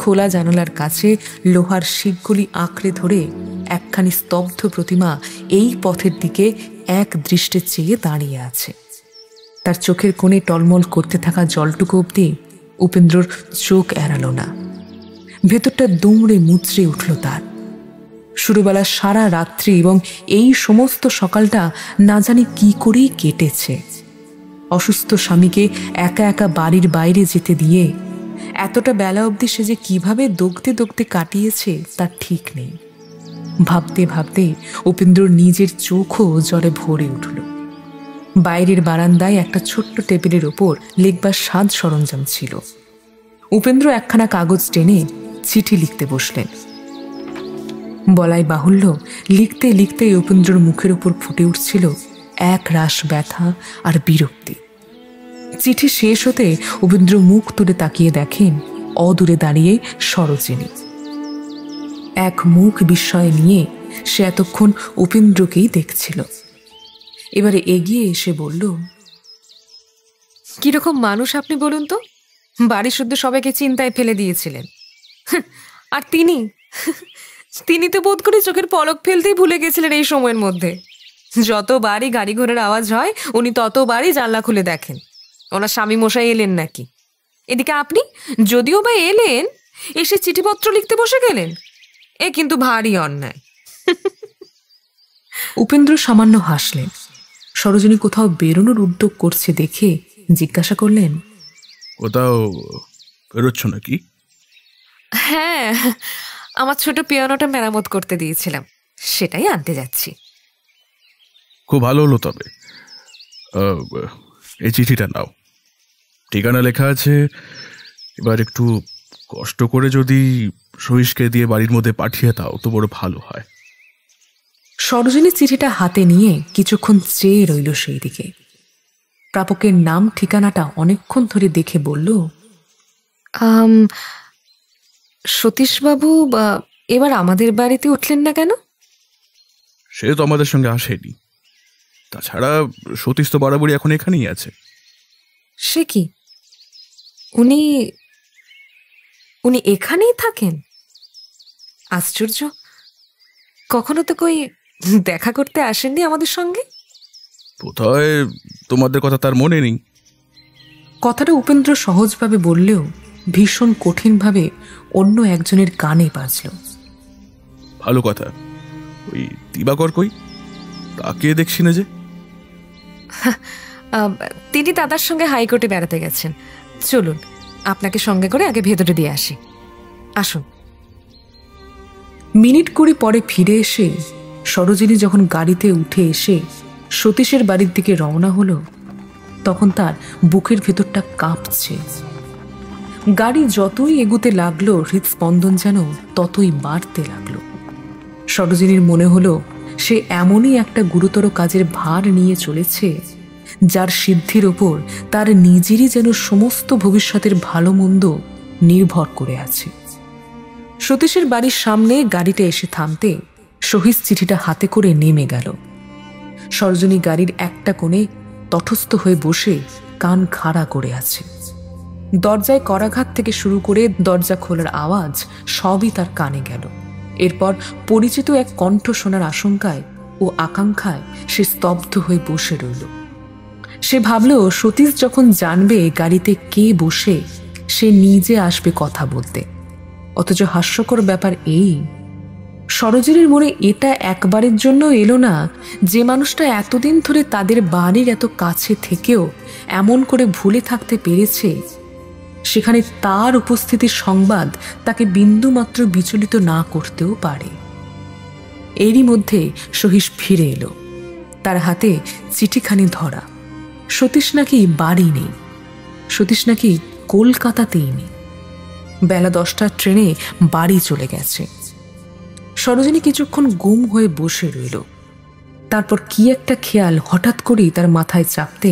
খোলা জানালার কাছে লোহার শিকগুলি আঁকড়ে ধরে একখানি স্তব্ধ প্রতিমা এই পথের দিকে এক দৃষ্টে চেয়ে দাঁড়িয়ে আছে। তার চোখের কোণে টলমল করতে থাকা জলটুকু অবধি উপেন্দ্রর চোখ এড়ালো না। ভেতরটা দুমড়ে মুচড়ে উঠল তার। শুরুবেলা সারা রাত্রি এবং এই সমস্ত সকালটা না জানি কি করেই কেটেছে। অসুস্থ স্বামীকে একা একা বাড়ির বাইরে যেতে দিয়ে এতটা বেলা অবধি সে যে কিভাবে দগতে দগতে কাটিয়েছে তার ঠিক নেই। ভাবতে ভাবতে উপেন্দ্রর নিজের চোখও জলে ভরে উঠল। বাইরের বারান্দায় একটা ছোট্ট টেবিলের ওপর লিখবার সাজ সরঞ্জাম ছিল। উপেন্দ্র একখানা কাগজ টেনে চিঠি লিখতে বসলেন। বলাই বাহুল্য, লিখতে লিখতে উপেন্দ্রর মুখের উপর ফুটে উঠছিল এক রাশ ব্যথা আর বিরক্তি। চিঠি শেষ হতে উপেন্দ্র মুখ তুলে তাকিয়ে দেখেন অদূরে দাঁড়িয়ে সরোজিনী। এক মুখ বিস্ময় নিয়ে সে এতক্ষণ উপেন্দ্রকেই দেখছিল। এবারে এগিয়ে এসে বলল, কিরকম মানুষ আপনি বলুন তো? বাড়ি শুদ্ধ সবাইকে চিন্তায় ফেলে দিয়েছিলেন, আর তিনি তো বোধ করি চোখের পলক ফেলতেই ভুলে গেছিলেন এই সময়ের মধ্যে। যতবারই গাড়ি ঘোড়ার আওয়াজ হয় উনি ততবারই জানলা খুলে দেখেন ওনার স্বামী মশাই এলেন নাকি। এদিকে আপনি যদিও বা এলেন, এসে চিঠিপত্র লিখতে বসে গেলেন। এ কিন্তু ভারী অন্যায়। উপেন্দ্র সামান্য হাসলেন। সরোজিনী কোথাও বেরোনোর উদ্যোগ করছে দেখে জিজ্ঞাসা করলেন, কোথাও বেরোচ্ছ নাকি? হ্যাঁ, আমার ছোট পিয়ানোটা মেরামত করতে দিয়েছিলাম, সেটাই আনতে যাচ্ছি। খুব ভালো হলো। তবে এই চিঠিটা নাও, ঠিকানা লেখা আছে। এবার একটু কষ্ট করে যদি সহিশকে দিয়ে বাড়ির মধ্যে পাঠিয়ে দাও তো বড় ভালো হয়। সরোজিনী চিঠিটা হাতে নিয়ে কিছুক্ষণ চেয়ে রইল সেই দিকে। প্রাপকের নাম ঠিকানাটা অনেকক্ষণ ধরে দেখে বলল, সতীশবাবু এবার আমাদের বাড়িতে উঠলেন না কেন? সে তো আমাদের সঙ্গে আসেনি। তাছাড়া সতীশ তো বরাবরই এখন এখানেই আছে। সে কি, উনি এখানেই থাকেন? আশ্চর্য, কখনো তো কই দেখা করতে আসেননি আমাদের সঙ্গে। বোধহয় তোমাদের কথা তার মনে নেই। কথাটা উপেন্দ্র সহজভাবে বললেও ভীষণ কঠিনভাবে অন্য একজনের কানে বাজল। ভালো কথা, ওই দিবাকর কই? তাকে দেখছি না যে। তিনি দাদার সঙ্গে হাইকোর্টে বেড়াতে গেছেন। চলুন আপনাকে সঙ্গে করে আগে ভেতরে দিয়ে আসি। আসুন। মিনিট কুড়ি পরে ফিরে এসে সরোজিনী যখন গাড়িতে উঠে এসে সতীশের বাড়ির দিকে রওনা হলো, তখন তার বুকের ভেতরটা কাঁপছে। গাড়ি যতই এগুতে লাগলো হৃদস্পন্দন যেন ততই বাড়তে লাগলো। সরোজিনীর মনে হলো সে এমনই একটা গুরুতর কাজের ভার নিয়ে চলেছে যার সিদ্ধির ওপর তার নিজেরই যেন সমস্ত ভবিষ্যতের ভালো মন্দ নির্ভর করে আছে। সতীশের বাড়ির সামনে গাড়িটা এসে থামতে সহিস চিঠিটা হাতে করে নেমে গেল। সরোজিনী গাড়ির একটা কোণে তটস্থ হয়ে বসে কান খাড়া করে আছে। দরজায় করাঘাত থেকে শুরু করে দরজা খোলার আওয়াজ সবই তার কানে গেল। এরপর পরিচিত এক কণ্ঠ শোনার আশঙ্কায় ও আকাঙ্ক্ষায় সে স্তব্ধ হয়ে বসে রইল। সে ভাবল সতীশ যখন জানবে গাড়িতে কে বসে, সে নিজে আসবে কথা বলতে। অথচ হাস্যকর ব্যাপার এই, সরোজিনীর মনে এটা একবারের জন্য এলো না যে মানুষটা এতদিন ধরে তাদের বাড়ির এত কাছে থেকেও এমন করে ভুলে থাকতে পেরেছে, সেখানে তার উপস্থিতির সংবাদ তাকে বিন্দুমাত্র বিচলিত না করতেও পারে। এরই মধ্যে সহিস ফিরে এলো, তার হাতে চিঠিখানি ধরা। সতীশ নাকি বাড়ি নেই, সতীশ নাকি কলকাতাতেই নেই, বেলা 10টার ট্রেনে বাড়ি চলে গেছে। সরোজিনী কিছুক্ষণ গুম হয়ে বসে রইল। তারপর কি একটা খেয়াল হঠাৎ করেই তার মাথায় চাপতে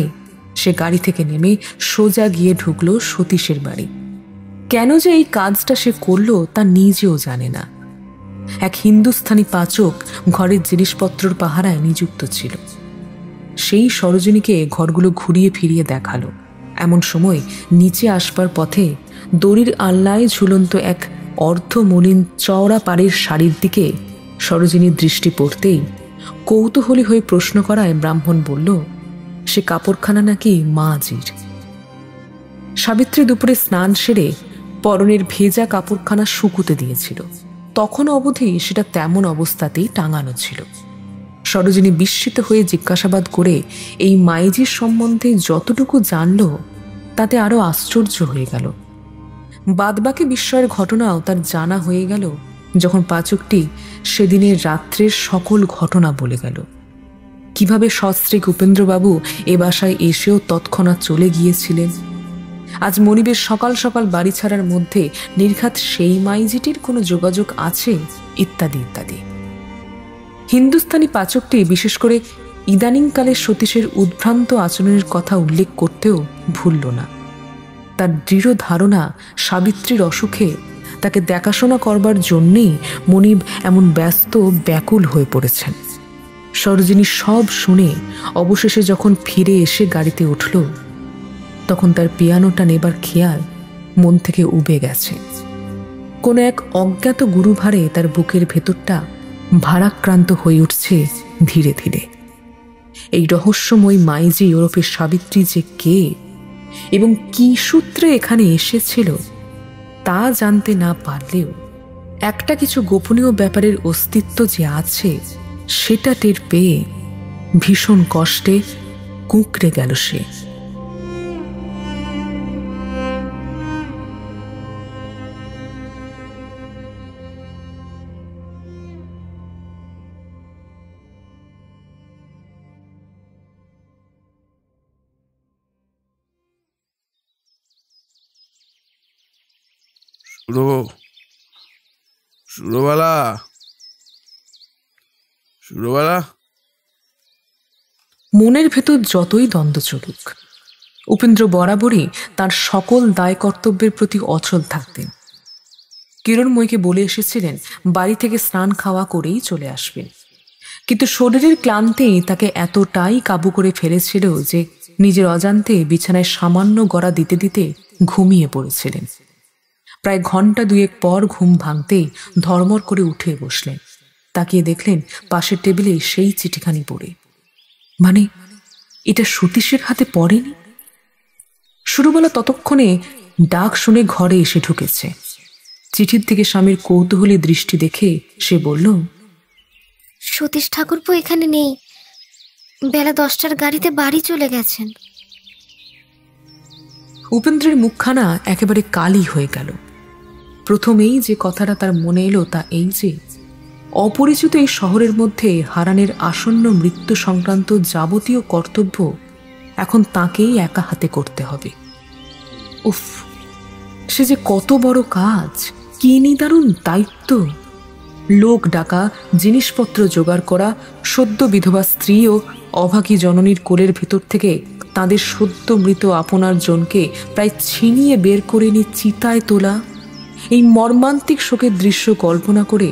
সে গাড়ি থেকে নেমে সোজা গিয়ে ঢুকলো সতীশের বাড়ি। কেন যে এই কাজটা সে করলো তা নিজেও জানে না। এক হিন্দুস্থানি পাচক ঘরের জিনিসপত্রর পাহারায় নিযুক্ত ছিল। সেই সরোজিনীকে ঘরগুলো ঘুরিয়ে ফিরিয়ে দেখালো। এমন সময় নিচে আসবার পথে দড়ির আল্লায় ঝুলন্ত এক অর্ধমলিন চওড়া পাড়ের শাড়ির দিকে সরোজিনীর দৃষ্টি পড়তেই কৌতূহলী হয়ে প্রশ্ন করায় ব্রাহ্মণ বলল, সে কাপড়খানা নাকি মাজির। সাবিত্রী দুপুরে স্নান সেরে পরনের ভেজা কাপড়খানা শুকুতে দিয়েছিল। তখন অবধি সেটা তেমন অবস্থাতেই টাঙানো ছিল। সরোজিনী বিস্মিত হয়ে জিজ্ঞাসাবাদ করে এই মাইজির সম্বন্ধে যতটুকু জানল তাতে আরো আশ্চর্য হয়ে গেল। বাদবাকি বিস্ময়ের ঘটনাও তার জানা হয়ে গেল যখন পাচকটি সেদিনের রাত্রের সকল ঘটনা বলে গেল। কিভাবে সস্ত্রীক উপেন্দ্রবাবু এ বাসায় এসেও তৎক্ষণাৎ চলে গিয়েছিলেন, আজ মনিবের সকাল সকাল বাড়ি ছাড়ার মধ্যে নির্ঘাত সেই মাইজিটির কোনো যোগাযোগ আছে, ইত্যাদি ইত্যাদি। হিন্দুস্তানি পাচকটি বিশেষ করে ইদানিংকালে সতীশের উদ্ভ্রান্ত আচরণের কথা উল্লেখ করতেও ভুলল না। তার দৃঢ় ধারণা সাবিত্রীর অসুখে তাকে দেখাশোনা করবার জন্যেই মনিব এমন ব্যস্ত ব্যাকুল হয়ে পড়েছেন। সরোজিনী সব শুনে অবশেষে যখন ফিরে এসে গাড়িতে উঠল, তখন তার পিয়ানোটা নেবার খেয়াল মন থেকে উবে গেছে। কোনো এক অজ্ঞাত গুরুভারে তার বুকের ভেতরটা ভারাক্রান্ত হয়ে উঠছে ধীরে ধীরে। এই রহস্যময় মাইজি ওরফে সাবিত্রী যে কে এবং কি সূত্রে এখানে এসেছিল তা জানতে না পারলেও একটা কিছু গোপনীয় ব্যাপারের অস্তিত্ব যে আছে সেটা টের পেয়ে ভীষণ কষ্টে কুঁকড়ে গেল সে। সুরবালা, সুরবালা। মনের ভেতর যতই দ্বন্দ্ব চলুক, উপেন্দ্র বরাবরই তার সকল দায় কর্তব্যের প্রতি অচল থাকতেন। কিরণময়ীকে বলে এসেছিলেন বাড়ি থেকে স্নান খাওয়া করেই চলে আসবেন, কিন্তু শরীরের ক্লান্তি তাকে এতটাই কাবু করে ফেলেছিল যে নিজের অজান্তে বিছানায় সামান্য গড়া দিতে দিতে ঘুমিয়ে পড়েছিলেন। প্রায় ঘন্টা দুয়েক পর ঘুম ভাঙতেই ধর্মর করে উঠে বসলেন। তাকিয়ে দেখলেন পাশের টেবিলে সেই চিঠিখানি পড়ে। মানে এটা সতীশের হাতে পড়েনি? সুরবালা ততক্ষণে ডাক শুনে ঘরে এসে ঢুকেছে। চিঠির দিকে স্বামীর কৌতূহলী দৃষ্টি দেখে সে বলল, সতীশ ঠাকুরপো এখানে নেই, বেলা 10টার গাড়িতে বাড়ি চলে গেছেন। উপেন্দ্রের মুখখানা একেবারে কালি হয়ে গেল। প্রথমেই যে কথাটা তার মনে এলো তা এই যে অপরিচিত এই শহরের মধ্যে হারানের আসন্ন মৃত্যু সংক্রান্ত যাবতীয় কর্তব্য এখন তাকেই একা হাতে করতে হবে। উফ, সে যে কত বড় কাজ, কি নিদারুণ দায়িত্ব! লোক ডাকা, জিনিসপত্র জোগাড় করা, সদ্য বিধবা স্ত্রী ও অভাগী জননীর কোলের ভেতর থেকে তাদের সদ্য মৃত আপনার জনকে প্রায় ছিনিয়ে বের করে নিয়ে চিতায় তোলা, এই মর্মান্তিক শোকের দৃশ্য কল্পনা করে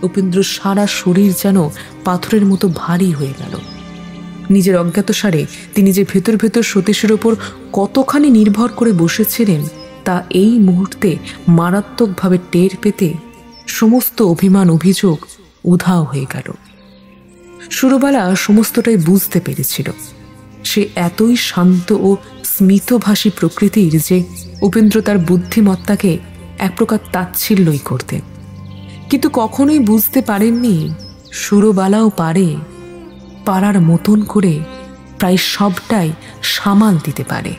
উপেন্দ্র সারা শরীর যেন পাথরের মতো ভারী হয়ে গেল। নিজের অজ্ঞাতসারে তিনি যে ভেতর ভেতর সতীশের ওপর কতখানি নির্ভর করে বসেছিলেন তা এই মুহূর্তে মারাত্মকভাবে টের পেতে সমস্ত অভিমান অভিযোগ উধাও হয়ে গেল। সুরবালা সমস্তটাই বুঝতে পেরেছিল। সে এতই শান্ত ও স্মিতভাষী প্রকৃতির যে উপেন্দ্র তার বুদ্ধিমত্তাকে এক প্রকার তাচ্ছিল্যই করতেন, কিন্তু কখনোই বুঝতে পারেননি সুরবালাও পারার মতন করে প্রায় সবটাই সামাল দিতে পারে।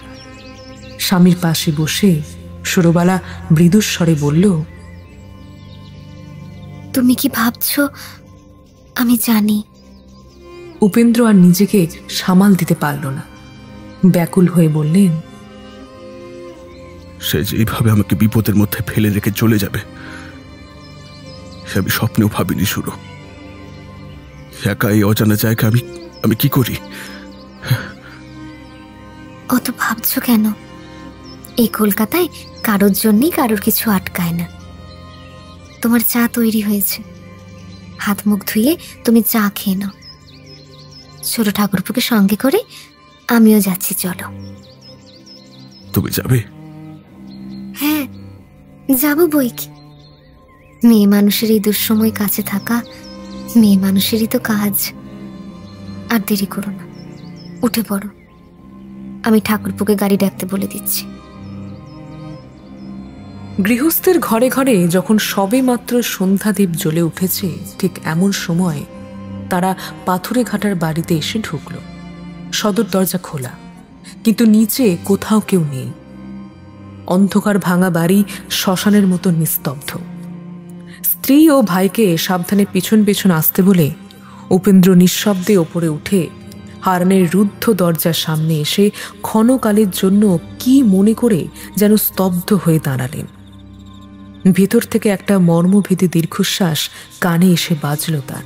স্বামীর পাশে বসে সুরবালা মৃদুস্বরে বলল, তুমি কি ভাবছো আমি জানি। উপেন্দ্র আর নিজেকে সামাল দিতে পারল না, ব্যাকুল হয়ে বললেন, সে যেভাবে আমাকে বিপদের মধ্যে ফেলে রেখে চলে যাবে সে আমি স্বপ্নেও ভাবিনি। শুরু একা এই অজানা জায়গা আমি কি করি? অত ভাবছো কেন? এই কলকাতায় কারোর জন্যই কারোর কিছু আটকায় না। তোমার চা তৈরি হয়েছে, হাত মুখ ধুয়ে তুমি চা খেয়ে নাও। ছোট ঠাকুরপুকে সঙ্গে করে আমিও যাচ্ছি, চলো। তুমি যাবে? হ্যাঁ যাবো বই কি। মেয়ে মানুষের এই দুঃসময় কাছে থাকা মেয়ে মানুষেরই তো কাজ। আর দেরি করো না, উঠে পড়ো। আমি ঠাকুরপুকে গাড়ি ডাকতে বলে দিচ্ছি। গৃহস্থের ঘরে ঘরে যখন সবে মাত্র সন্ধ্যাদীপ জ্বলে উঠেছে, ঠিক এমন সময় তারা পাথুরে ঘাটার বাড়িতে এসে ঢুকল। সদর দরজা খোলা, কিন্তু নিচে কোথাও কেউ নেই। অন্ধকার ভাঙা বাড়ি শ্মশানের মতো নিস্তব্ধ। স্ত্রী ও ভাইকে সাবধানে পিছন পিছন আসতে বলে উপেন্দ্র নিঃশব্দে ওপরে উঠে হারানের রুদ্ধ দরজার সামনে এসে ক্ষণকালের জন্য কি মনে করে যেন স্তব্ধ হয়ে দাঁড়ালেন। ভেতর থেকে একটা মর্মভেদী দীর্ঘশ্বাস কানে এসে বাজল তার।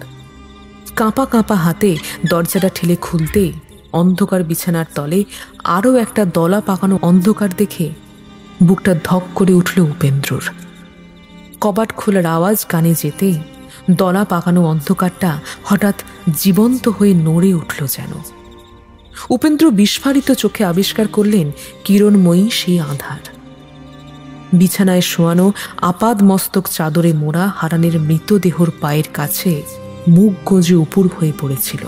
কাঁপা কাঁপা হাতে দরজাটা ঠেলে খুলতে অন্ধকার বিছানার তলে আরও একটা দলা পাকানো অন্ধকার দেখে বুকটা ধক করে উঠল উপেন্দ্রর। কবাট খোলার আওয়াজ কানে যেতেই দলা পাকানো অন্ধকারটা হঠাৎ জীবন্ত হয়ে নড়ে উঠল যেন। উপেন্দ্র বিস্ফারিত চোখে আবিষ্কার করলেন কিরণময়ী সেই আধার। বিছানায় শোয়ানো আপাদ মস্তক চাদরে মোড়া হারানের মৃতদেহর পায়ের কাছে মুখ গজে উপুর হয়ে পড়েছিল।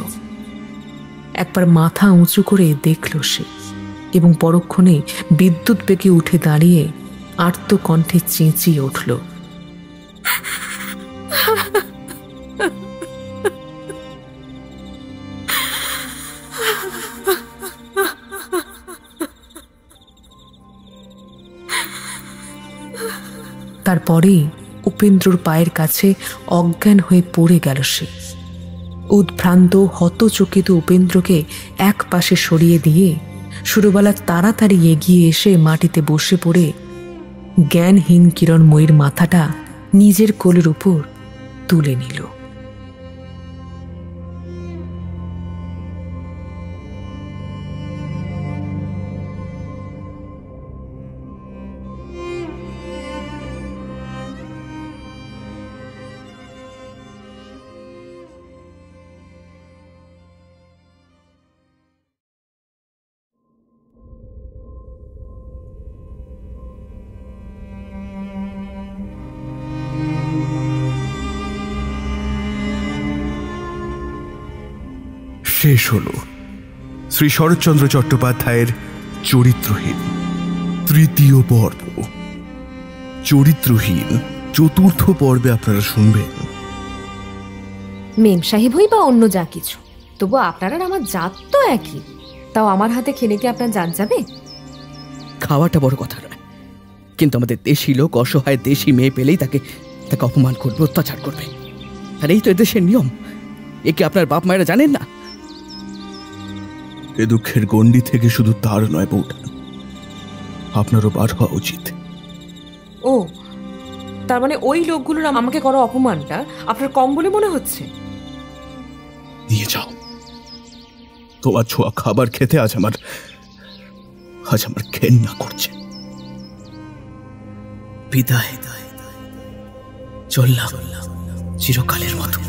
একবার মাথা উঁচু করে দেখল সে, এবং পরক্ষণে বিদ্যুৎ বেগে উঠে দাঁড়িয়ে আর্ত কণ্ঠে চেঁচিয়ে উঠল, তারপরে উপেন্দ্রর পায়ের কাছে অজ্ঞান হয়ে পড়ে গেল সে। উদ্ভ্রান্ত হতচকিত উপেন্দ্রকে এক পাশে সরিয়ে দিয়ে সুরবালা তাড়াতাড়ি এগিয়ে এসে মাটিতে বসে পড়ে জ্ঞানহীন কিরণময়ীর মাথাটা নিজের কোলের উপর তুলে নিল। শেষ হল শ্রী শরৎচন্দ্র চট্টোপাধ্যায়ের চরিত্রহীন তৃতীয় পর্ব। চরিত্রহীন চতুর্থ পর্বে আপনারা শুনবেন, মেম সাহেব হই বা অন্য যা কিছু, তবু আপনার আর আমার জাত তো একই। তাও আমার হাতে খেলে কি আপনার জাত যাবে? খাওয়াটা বড় কথা নয়, কিন্তু আমাদের দেশি লোক অসহায় দেশি মেয়ে পেলেই তাকে অপমান করবে, অত্যাচার করবে। আর এই তো দেশের নিয়ম। এ কি আপনার বাপ মায়েরা জানেন না? এ দুঃখের গণ্ডি থেকে শুধু তার নয় বউটা, আপনারও বার হওয়া উচিত। ও তার মানে ওই লোকগুলোর আমাকে করা অপমানটা আপনার কম বলে মনে হচ্ছে? নিয়ে যাও, তোমার ছোঁয়া খাবার খেতে আজ আমার ঘেন্না করছে। বিদায়, চললাম চিরকালের মতো।